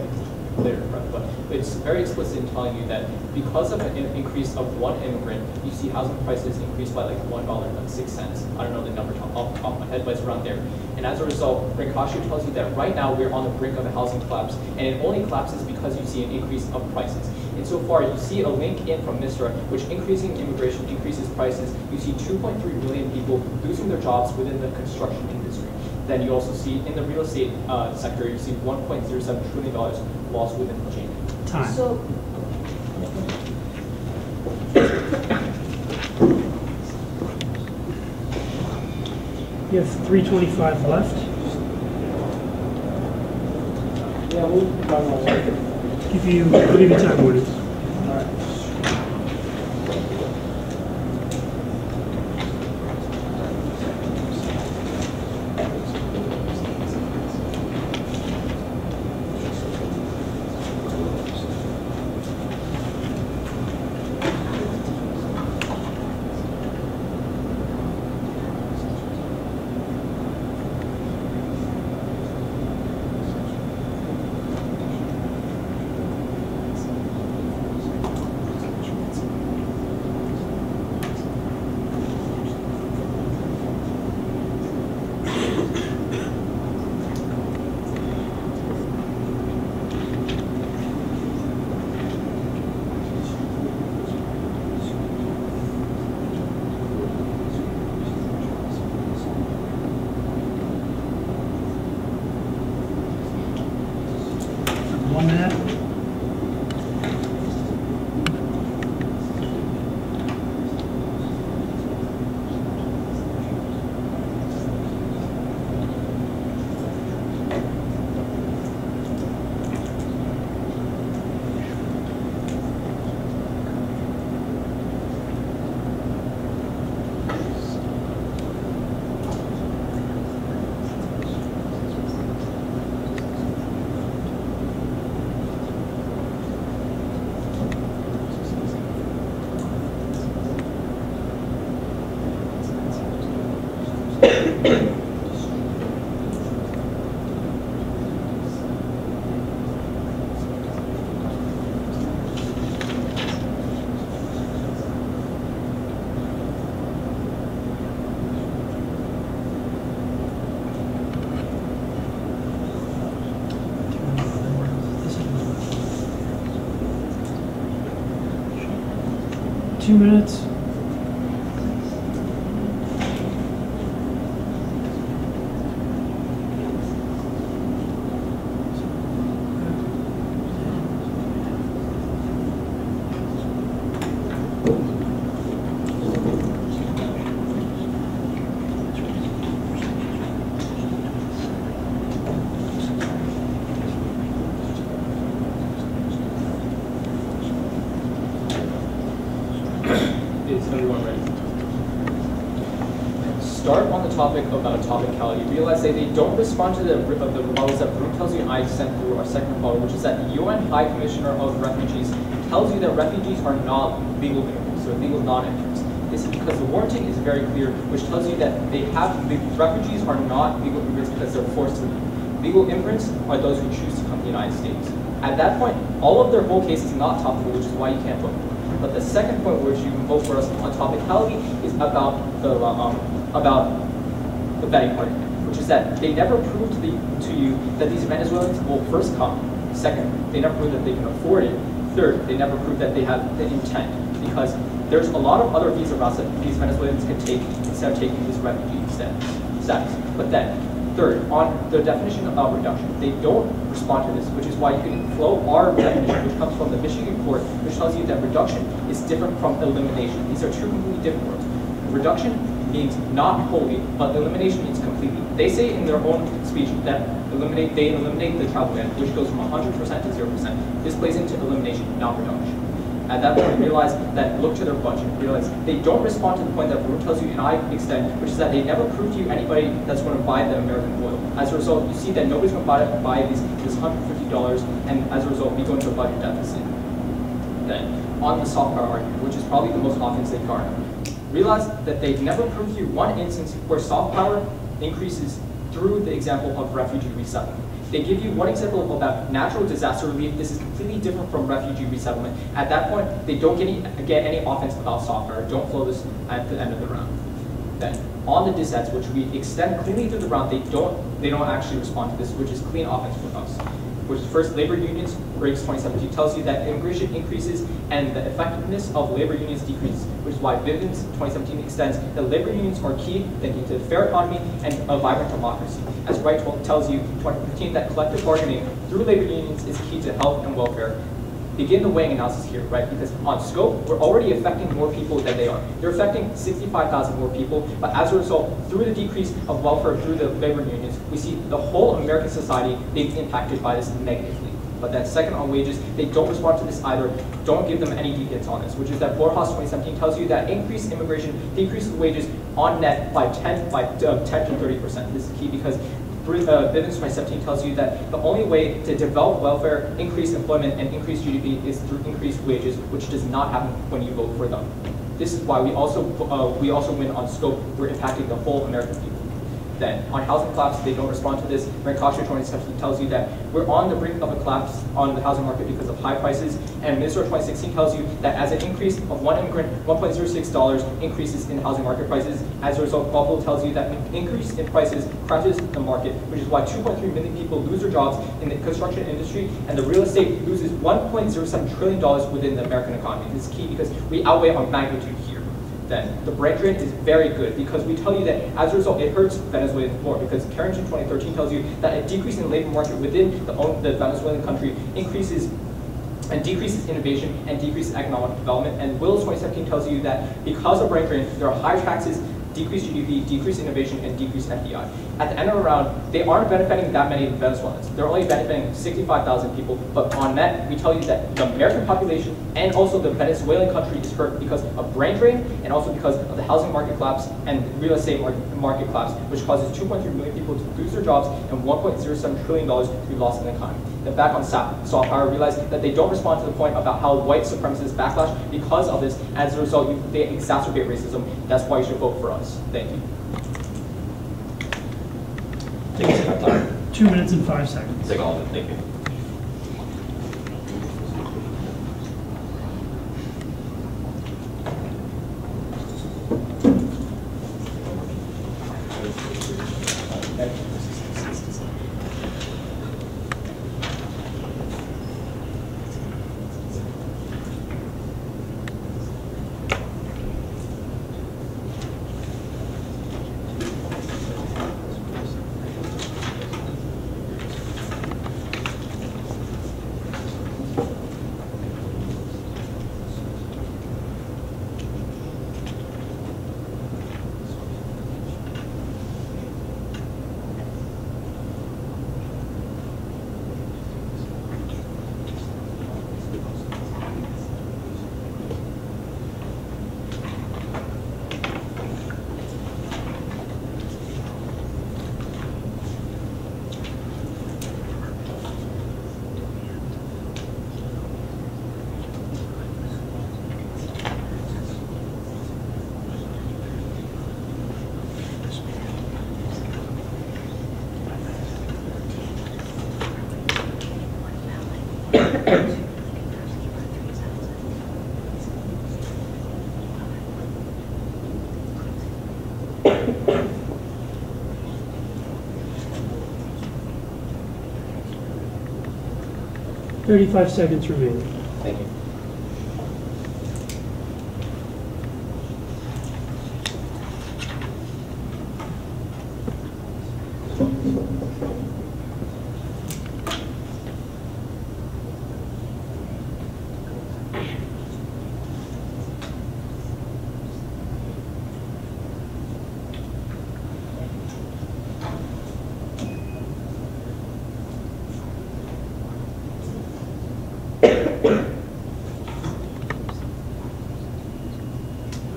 later, right, but it's very explicit in telling you that because of an increase of one immigrant, you see housing prices increase by $1.06. I don't know the number off the top of my head, but it's around there. And as a result, Brancaccio tells you that right now we're on the brink of a housing collapse, and it only collapses because because you see an increase of prices. Insofar, you see a link in from Misra, which increasing immigration increases prices. You see 2.3 million people losing their jobs within the construction industry. Then you also see in the real estate sector, you see $1.07 trillion lost within the chain. Time. So, You have 325 left. Yeah, we'll run on that. I'll give you time, Woody. All right. One minute. Two minutes. Is everyone ready? Start on the topic about topicality. Realize that they don't respond to the rebuttals that Broom tells you I sent through our second rebuttal, which is that the UN High Commissioner of Refugees tells you that refugees are not legal immigrants, they're legal non-immigrants. This is because the warranting is very clear, which tells you that refugees are not legal immigrants because they're forced to leave. Legal immigrants are those who choose to come to the United States. At that point, all of their whole case is not topical, which is why you can't vote. But the second point which you can vote for us on topicality is about the vetting argument, which is that they never proved to you that these Venezuelans will first come. Second, they never proved that they can afford it. Third, they never proved that they have the intent, because there's a lot of other visa routes that these Venezuelans can take instead of taking this refugee status. But then, third, on the definition of reduction, they don't respond to this, which is why you can flow our definition, which comes from the Michigan court, which tells you that reduction is different from elimination. These are two completely different words. Reduction means not wholly, but elimination means completely. They say in their own speech that they eliminate the travel ban, which goes from 100% to 0%. This plays into elimination, not reduction. At that point, realize that, look to their budget, realize they don't respond to the point that Broom tells you and I extend, which is that they never prove to you anybody that's going to buy the American oil. As a result, you see that nobody's going to buy this $150, and as a result, we go into a budget deficit. Then, on the soft power argument, which is probably the most offense they garner, realize that they've never proved to you one instance where soft power increases through the example of refugee resettlement. They give you one example about natural disaster relief. This is completely different from refugee resettlement. At that point, they don't get any offense about soft power. Don't flow this at the end of the round. Then, on the dissents, which we extend cleanly through the round, they don't actually respond to this, which is clean offense for us. which is first labor unions breaks 2017, tells you that immigration increases and the effectiveness of labor unions decreases, which is why Bivens 2017 extends that labor unions are key thinking to a fair economy and a vibrant democracy. As Wright tells you 2015 that collective bargaining through labor unions is key to health and welfare. Begin the weighing analysis here, right? Because on scope, we're already affecting more people than they are. They're affecting 65,000 more people, but as a result, through the decrease of welfare through the labor unions, we see the whole American society being impacted by this negatively. But then second on wages, they don't respond to this either. Don't give them any details on this, which is that Borhaus 2017 tells you that increased immigration decreases wages on net by 10 to 30%. This is key because Bivens 2017 tells you that the only way to develop welfare, increase employment, and increase GDP is through increased wages, which does not happen when you vote for them. This is why we also win on scope. We're impacting the whole American people. Then on housing collapse, they don't respond to this. Mercosur 2017 tells you that we're on the brink of a collapse on the housing market because of high prices. And Minnesota 2016 tells you that as an increase of one immigrant, $1.06 increases in housing market prices. As a result, Buffalo tells you that an increase in prices crashes the market, which is why 2.3 million people lose their jobs in the construction industry, and the real estate loses $1.07 trillion within the American economy. This is key because we outweigh our magnitude here. Then the brain drain is very good because we tell you that as a result it hurts Venezuelans more because Carrington 2013 tells you that a decrease in the labor market within the Venezuelan country decreases innovation and decreases economic development. And Wills 2017 tells you that because of brain drain, there are higher taxes, decreased GDP, decreased innovation, and decreased FDI. At the end of the round, they aren't benefiting that many Venezuelans. They're only benefiting 65,000 people, but on net, we tell you that the American population and also the Venezuelan country is hurt because of brain drain and also because of the housing market collapse and real estate market collapse, which causes 2.3 million people to lose their jobs and $1.07 trillion to be lost in the economy. Then back on soft power, realize that they don't respond to the point about how white supremacists backlash because of this. As a result, they exacerbate racism. That's why you should vote for us. Thank you. Take a second time. 2 minutes and 5 seconds. Take all of it. Thank you. Thirty-five seconds remaining. Thank you.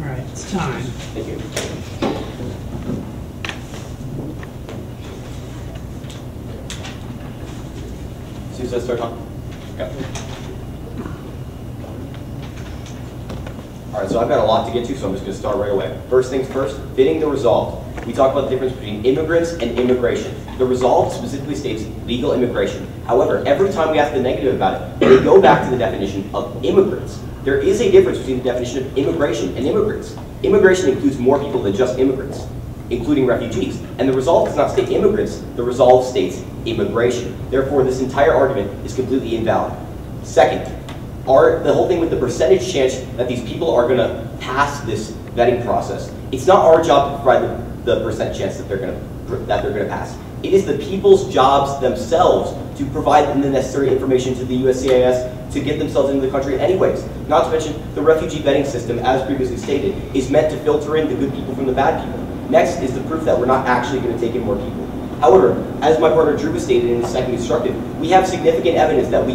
All right, it's time. Thank you. Susan, start on. Okay. All right, so I've got a lot to get to, so I'm just going to start right away. First things first, fitting the resolved. We talk about the difference between immigrants and immigration. The resolved specifically states legal immigration. However, every time we ask the negative about it, they go back to the definition of immigrants. There is a difference between the definition of immigration and immigrants. Immigration includes more people than just immigrants. including refugees. And the resolve does not state immigrants, the resolve states immigration. Therefore, this entire argument is completely invalid. Second, the whole thing with the percentage chance that these people are going to pass this vetting process, it's not our job to provide the percent chance that they're going to pass. It is the people's jobs themselves to provide them the necessary information to the USCIS to get themselves into the country anyways. Not to mention, the refugee vetting system, as previously stated, is meant to filter in the good people from the bad people. Next is the proof that we're not actually going to take in more people. However, as my partner Drew has stated in his second constructive, we have significant evidence that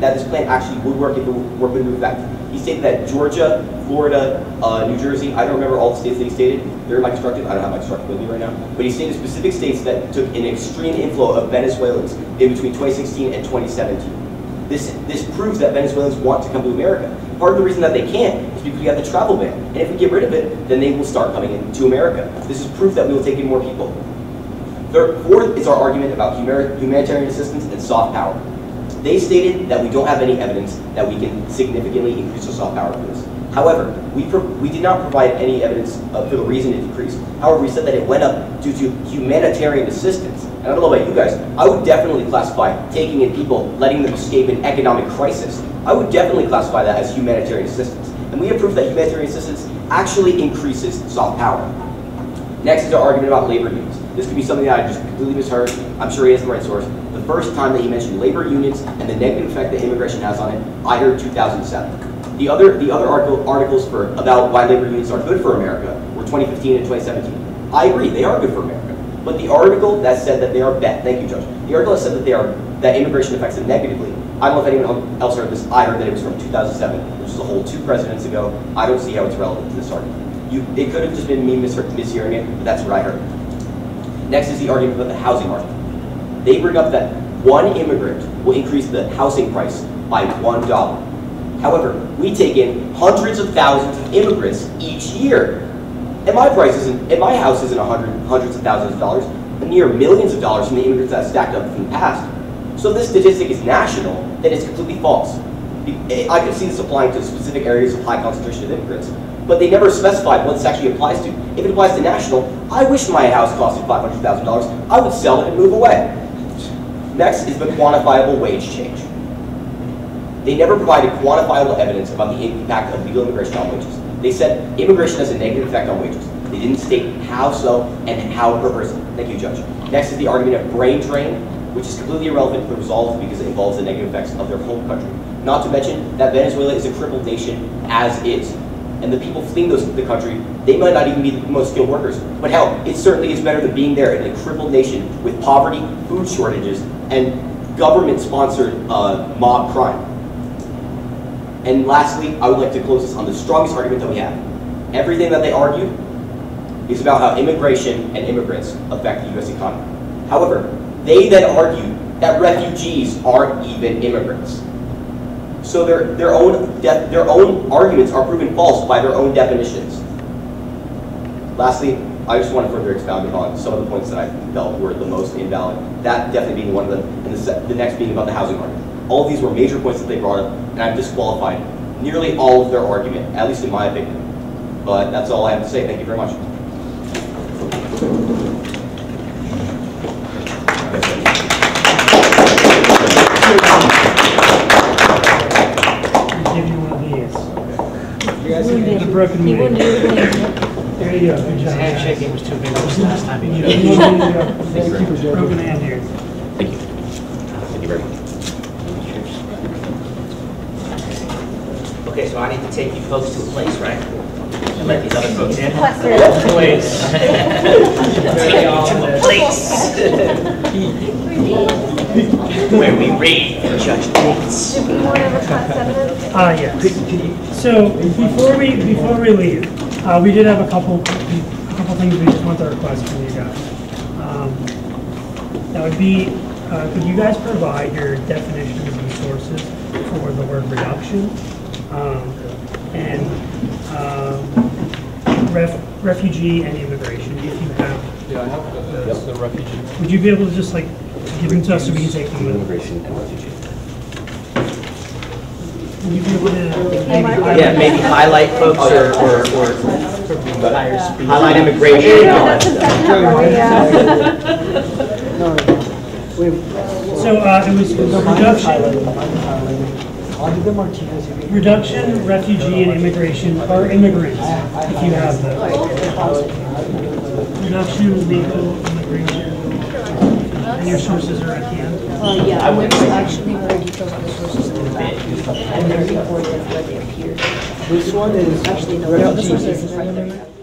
that this plan actually would work if it were put into effect. He stated that Georgia, Florida, New Jersey, I don't remember all the states that he stated. They're in my constructive. I don't have my constructive with me right now. But he stated specific states that took an extreme inflow of Venezuelans in between 2016 and 2017. This proves that Venezuelans want to come to America. Part of the reason that they can't is because we have the travel ban. And if we get rid of it, then they will start coming into America. This is proof that we will take in more people. Fourth is our argument about humanitarian assistance and soft power. They stated that we don't have any evidence that we can significantly increase our soft power for this. However, we did not provide any evidence for the reason it decreased. However, we said that it went up due to humanitarian assistance. And I don't know about you guys, I would definitely classify taking in people, letting them escape an economic crisis. I would definitely classify that as humanitarian assistance. And we have proof that humanitarian assistance actually increases soft power. Next is our argument about labor unions. This could be something that I just completely misheard. I'm sure he has the right source. The first time that he mentioned labor unions and the negative effect that immigration has on it, I heard 2007. The other articles about why labor unions are good for America were 2015 and 2017. I agree, they are good for America. But the article that said that they are bad, thank you, Judge. The article that said that immigration affects them negatively. I don't know if anyone else heard this. I heard that it was from 2007, which is a whole 2 presidents ago. I don't see how it's relevant to this argument. It could have just been me mishearing it, but that's what I heard. Next is the argument about the housing market. They bring up that one immigrant will increase the housing price by $1. However, we take in hundreds of thousands of immigrants each year. And my house isn't hundreds of thousands of dollars, but near millions of dollars from the immigrants that stacked up from the past. So if this statistic is national, then it's completely false. I could see this applying to specific areas of high concentration of immigrants, but they never specified what this actually applies to. If it applies to national, I wish my house costed $500,000. I would sell it and move away. Next is the quantifiable wage change. They never provided quantifiable evidence about the impact of legal immigration on wages. They said immigration has a negative effect on wages. They didn't state how so and how per person. Thank you, Judge. Next is the argument of brain drain, which is completely irrelevant to the results because it involves the negative effects of their home country. Not to mention that Venezuela is a crippled nation as is. And the people fleeing the country, they might not even be the most skilled workers. But hell, it certainly is better than being there in a crippled nation with poverty, food shortages, and government-sponsored mob crime. And lastly, I would like to close this on the strongest argument that we have. Everything that they argue is about how immigration and immigrants affect the U.S. economy. However, they then argue that refugees aren't even immigrants. So their own arguments are proven false by their own definitions. Lastly, I just want to further expound upon some of the points that I felt were the most invalid. That definitely being one of them, and the next being about the housing market. All of these were major points that they brought up, and I've disqualified nearly all of their argument, at least in my opinion. But that's all I have to say. Thank you very much. I'll give you one of these. You guys can The broken wing. There you go. Good His job. handshaking was too big last time he Thank showed. you. Broken hand here. Thank you. Thank you very much. Okay, so I need to take you folks to a place, right? And let these other folks in. Place. Take you to a place where we read the judgments. Yeah. So before we leave, we did have a couple things we just want to request from you guys. That would be, could you guys provide your definitions and sources for the word reduction and refugee and immigration, if you have? Yeah, I have the refugee. Would you be able to just like give them to us so we can take them? Immigration and refugee. Would you be able to maybe Yeah, maybe highlight folks or Highlight immigration. So it was reduction, refugee, and immigration, or immigrants, if you have those. Reduction, legal, immigration, and your sources are at hand. Yeah, and there's actually more details on the sources in the back, and they're recorded where they appear. This one is Actually, no, this one is right there.